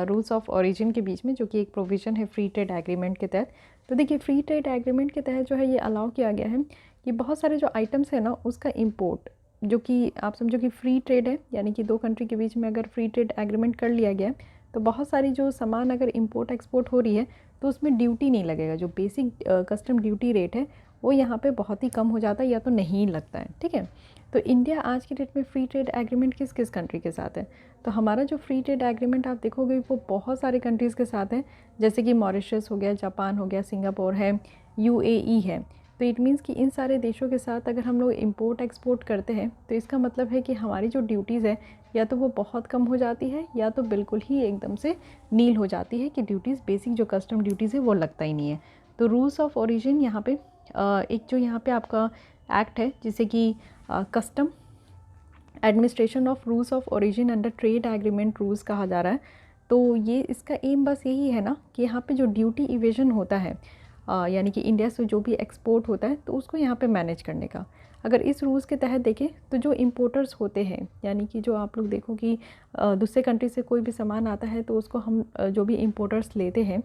रूल्स ऑफ ओरिजिन के बीच में, जो कि एक प्रोविज़न है फ्री ट्रेड एग्रीमेंट के तहत। तो देखिए फ्री ट्रेड एग्रीमेंट के तहत जो है ये अलाउ किया गया है कि बहुत सारे जो आइटम्स है ना उसका इम्पोर्ट, जो कि आप समझो कि फ्री ट्रेड है, यानी कि दो कंट्री के बीच में अगर फ्री ट्रेड एग्रीमेंट कर लिया गया है तो बहुत सारी जो सामान अगर इम्पोर्ट एक्सपोर्ट हो रही है तो उसमें ड्यूटी नहीं लगेगा। जो बेसिक कस्टम ड्यूटी रेट है वो यहाँ पे बहुत ही कम हो जाता है या तो नहीं लगता है, ठीक है। तो इंडिया आज की डेट में फ्री ट्रेड एग्रीमेंट किस किस कंट्री के साथ है, तो हमारा जो फ्री ट्रेड एग्रीमेंट आप देखोगे वो बहुत सारे कंट्रीज़ के साथ है, जैसे कि मॉरिशस हो गया, जापान हो गया, सिंगापुर है, यूएई है। तो इट मीन्स कि इन सारे देशों के साथ अगर हम लोग इंपोर्ट एक्सपोर्ट करते हैं तो इसका मतलब है कि हमारी जो ड्यूटीज़ है या तो वो बहुत कम हो जाती है या तो बिल्कुल ही एकदम से नील हो जाती है, कि ड्यूटीज़ बेसिक जो कस्टम ड्यूटीज़ है वो लगता ही नहीं है। तो रूल्स ऑफ ओरिजिन यहाँ पे एक जो यहाँ पे आपका एक्ट है जिसे कि custom administration of rules of origin under trade agreement rules कहा जा रहा है। तो ये इसका एम बस यही है ना कि यहाँ पे जो ड्यूटी इवेजन होता है, यानी कि इंडिया से जो भी एक्सपोर्ट होता है तो उसको यहाँ पे मैनेज करने का। अगर इस रूल्स के तहत देखें तो जो इम्पोर्टर्स होते हैं, यानी कि जो आप लोग देखो कि दूसरे कंट्री से कोई भी सामान आता है तो उसको हम जो भी इम्पोर्टर्स लेते हैं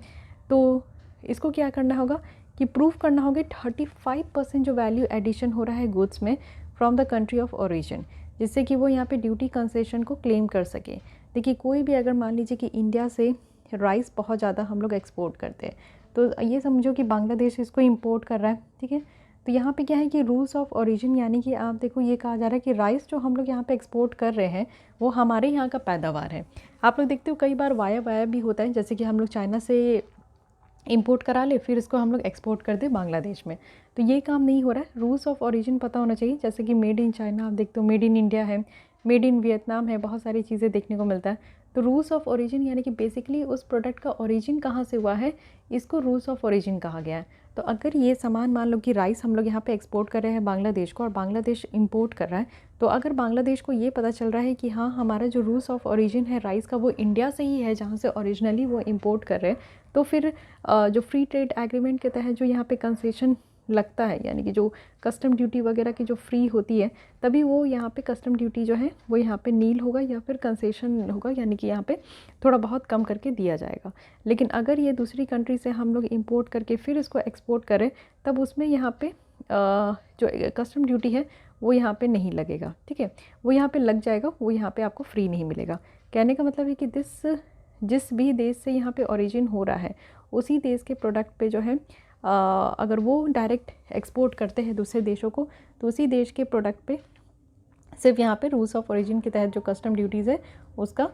तो इसको क्या करना होगा कि प्रूफ करना होगा 35% जो वैल्यू एडिशन हो रहा है गुड्स में from the country of origin, जिससे कि वो यहाँ पे ड्यूटी कंसेशन को क्लेम कर सके। देखिए कोई भी अगर मान लीजिए कि इंडिया से राइस बहुत ज़्यादा हम लोग एक्सपोर्ट करते हैं, तो ये समझो कि बांग्लादेश इसको इंपोर्ट कर रहा है, ठीक है। तो यहाँ पे क्या है कि रूल्स ऑफ ओरिजिन, यानी कि आप देखो ये कहा जा रहा है कि राइस जो हम लोग यहाँ पे एक्सपोर्ट कर रहे हैं वो हमारे यहाँ का पैदावार है। आप लोग देखते हो कई बार वाया वाया भी होता है, जैसे कि हम लोग चाइना से इंपोर्ट करा ले फिर इसको हम लोग एक्सपोर्ट कर दे बांग्लादेश में, तो ये काम नहीं हो रहा है। रूल्स ऑफ ओरिजिन पता होना चाहिए, जैसे कि मेड इन चाइना आप देखते हो, मेड इन इंडिया है, मेड इन वियतनाम है, बहुत सारी चीज़ें देखने को मिलता है। तो रूल्स ऑफ ओरिजिन यानी कि बेसिकली उस प्रोडक्ट का ओरिजिन कहाँ से हुआ है, इसको रूल्स ऑफ ओरिजिन कहा गया है। तो अगर ये सामान मान लो कि राइस हम लोग यहाँ पे एक्सपोर्ट कर रहे हैं बांग्लादेश को और बांग्लादेश इंपोर्ट कर रहा है, तो अगर बांग्लादेश को ये पता चल रहा है कि हाँ हमारा जो रूल्स ऑफ ओरिजिन है राइस का वो इंडिया से ही है जहाँ से ओरिजिनली वो इंपोर्ट कर रहे हैं, तो फिर जो फ्री ट्रेड एग्रीमेंट के तहत जो यहाँ पे कंसेशन लगता है, यानी कि जो कस्टम ड्यूटी वगैरह की जो फ्री होती है, तभी वो यहाँ पे कस्टम ड्यूटी जो है वो यहाँ पे नील होगा या फिर कंसेशन होगा, यानी कि यहाँ पे थोड़ा बहुत कम करके दिया जाएगा। लेकिन अगर ये दूसरी कंट्री से हम लोग इंपोर्ट करके फिर इसको एक्सपोर्ट करें तब उसमें यहाँ पे जो कस्टम ड्यूटी है वो यहाँ पे नहीं लगेगा, ठीक है। वो यहाँ पे लग जाएगा, वो यहाँ पे आपको फ्री नहीं मिलेगा। कहने का मतलब है कि जिस भी देश से यहाँ पे ओरिजिन हो रहा है उसी देश के प्रोडक्ट पे जो है अगर वो डायरेक्ट एक्सपोर्ट करते हैं दूसरे देशों को, तो उसी देश के प्रोडक्ट पे सिर्फ यहाँ पे रूल्स ऑफ ओरिजिन के तहत जो कस्टम ड्यूटीज़ है उसका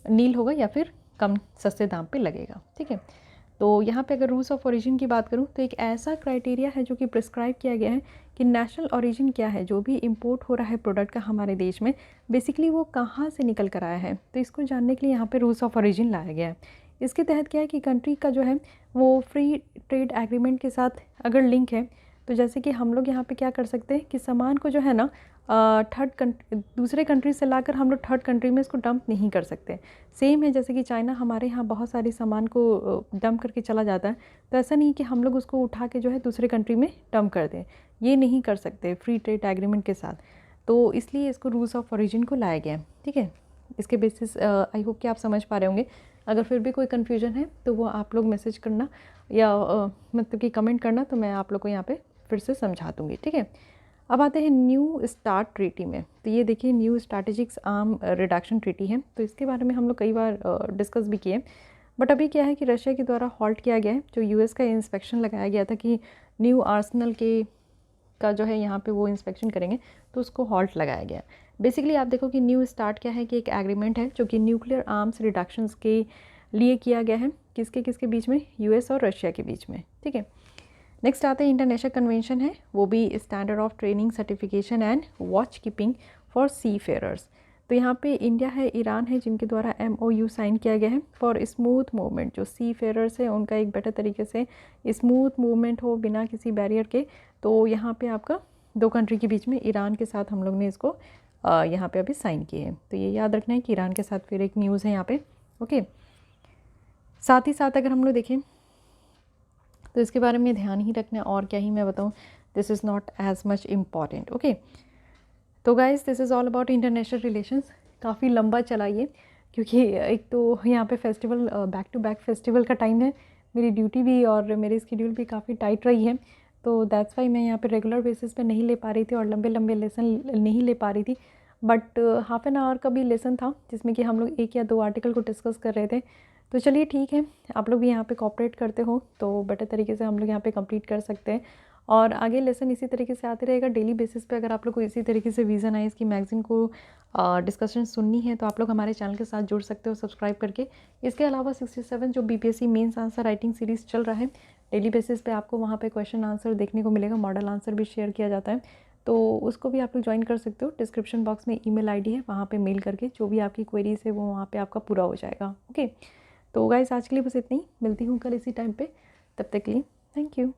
नील होगा या फिर कम सस्ते दाम पे लगेगा। ठीक है, तो यहाँ पे अगर रूल्स ऑफ ओरिजिन की बात करूँ तो एक ऐसा क्राइटेरिया है जो कि प्रिस्क्राइब किया गया है कि नेशनल ओरिजिन क्या है, जो भी इंपोर्ट हो रहा है प्रोडक्ट का हमारे देश में, बेसिकली वो कहाँ से निकल कर आया है। तो इसको जानने के लिए यहाँ पे रूल्स ऑफ ओरिजिन लाया गया है। इसके तहत क्या है कि कंट्री का जो है वो फ्री ट्रेड एग्रीमेंट के साथ अगर लिंक है, तो जैसे कि हम लोग यहाँ पे क्या कर सकते हैं कि सामान को जो है ना दूसरे कंट्री से लाकर हम लोग थर्ड कंट्री में इसको डंप नहीं कर सकते। सेम है जैसे कि चाइना हमारे यहाँ बहुत सारी सामान को डंप करके चला जाता है, तो ऐसा नहीं कि हम लोग उसको उठा के जो है दूसरे कंट्री में डंप कर दें, ये नहीं कर सकते फ्री ट्रेड एग्रीमेंट के साथ। तो इसलिए इसको रूल्स ऑफ ओरिजिन को लाया गया है। ठीक है, इसके बेसिस आई होप कि आप समझ पा रहे होंगे। अगर फिर भी कोई कन्फ्यूजन है तो वो आप लोग मैसेज करना या मतलब कि कमेंट करना, तो मैं आप लोग को यहाँ पे फिर से समझा दूँगी। ठीक है, अब आते हैं न्यू स्टार्ट ट्रीटी में। तो ये देखिए न्यू स्ट्रैटेजिक्स आर्म रिडक्शन ट्रीटी है, तो इसके बारे में हम लोग कई बार डिस्कस भी किए। बट अभी क्या है कि रशिया के द्वारा हॉल्ट किया गया है, जो यूएस का इंस्पेक्शन लगाया गया था कि न्यू आर्सनल का जो है यहाँ पे वो इंस्पेक्शन करेंगे, तो उसको हॉल्ट लगाया गया। बेसिकली आप देखो कि न्यू स्टार्ट क्या है कि एक एग्रीमेंट है जो कि न्यूक्लियर आर्म्स रिडक्शंस के लिए किया गया है। किसके किसके बीच में? यूएस और रशिया के बीच में। ठीक है, नेक्स्ट आते हैं इंटरनेशनल कन्वेंशन है, वो भी standard of training certification and watch keeping for seafarers. तो यहाँ पे इंडिया है, ईरान है, जिनके द्वारा MOU साइन किया गया है फॉर स्मूथ मूवमेंट। जो सी फेयरर्स है उनका एक बेटर तरीके से स्मूथ मूवमेंट हो बिना किसी बैरियर के। तो यहाँ पे आपका दो कंट्री के बीच में ईरान के साथ हम लोग ने इसको यहाँ पे अभी साइन किए हैं। तो ये याद रखना है कि ईरान के साथ फिर एक न्यूज़ है यहाँ पे। ओके, साथ ही साथ अगर हम लोग देखें तो इसके बारे में ध्यान ही रखना, और क्या ही मैं बताऊँ, this is not as much important. Okay, तो guys this is all about international relations. काफ़ी लंबा चला ये, क्योंकि एक तो यहाँ पे festival back to back festival का टाइम है, मेरी ड्यूटी भी और मेरी स्केड्यूल भी काफ़ी टाइट रही है, तो दैट्स वाई मैं यहाँ पे रेगुलर बेसिस पे नहीं ले पा रही थी और लंबे लंबे लेसन नहीं ले पा रही थी। बट हाफ एन आवर का भी लेसन था जिसमें कि हम लोग 1 या 2 आर्टिकल को डिस्कस कर रहे थे। तो चलिए ठीक है, आप लोग भी यहाँ पे कोऑपरेट करते हो तो बेटर तरीके से हम लोग यहाँ पे कंप्लीट कर सकते हैं, और आगे लेसन इसी तरीके से आते रहेगा डेली बेसिस पे। अगर आप लोग को इसी तरीके से विज़न आइज की मैगज़ीन को डिस्कशन सुननी है तो आप लोग हमारे चैनल के साथ जुड़ सकते हो सब्सक्राइब करके। इसके अलावा 67 जो BPSC mains answer writing series चल रहा है, डेली बेसिस पे आपको वहाँ पे क्वेश्चन आंसर देखने को मिलेगा, मॉडल आंसर भी शेयर किया जाता है, तो उसको भी आप लोग ज्वाइन कर सकते हो। डिस्क्रिप्शन बॉक्स में ईमेल आईडी है, वहाँ पे मेल करके जो भी आपकी क्वेरीज है वो वहाँ पे आपका पूरा हो जाएगा। ओके, तो गाइस आज के लिए बस इतना ही, मिलती हूँ कल इसी टाइम पे, तब तक के लिए थैंक यू।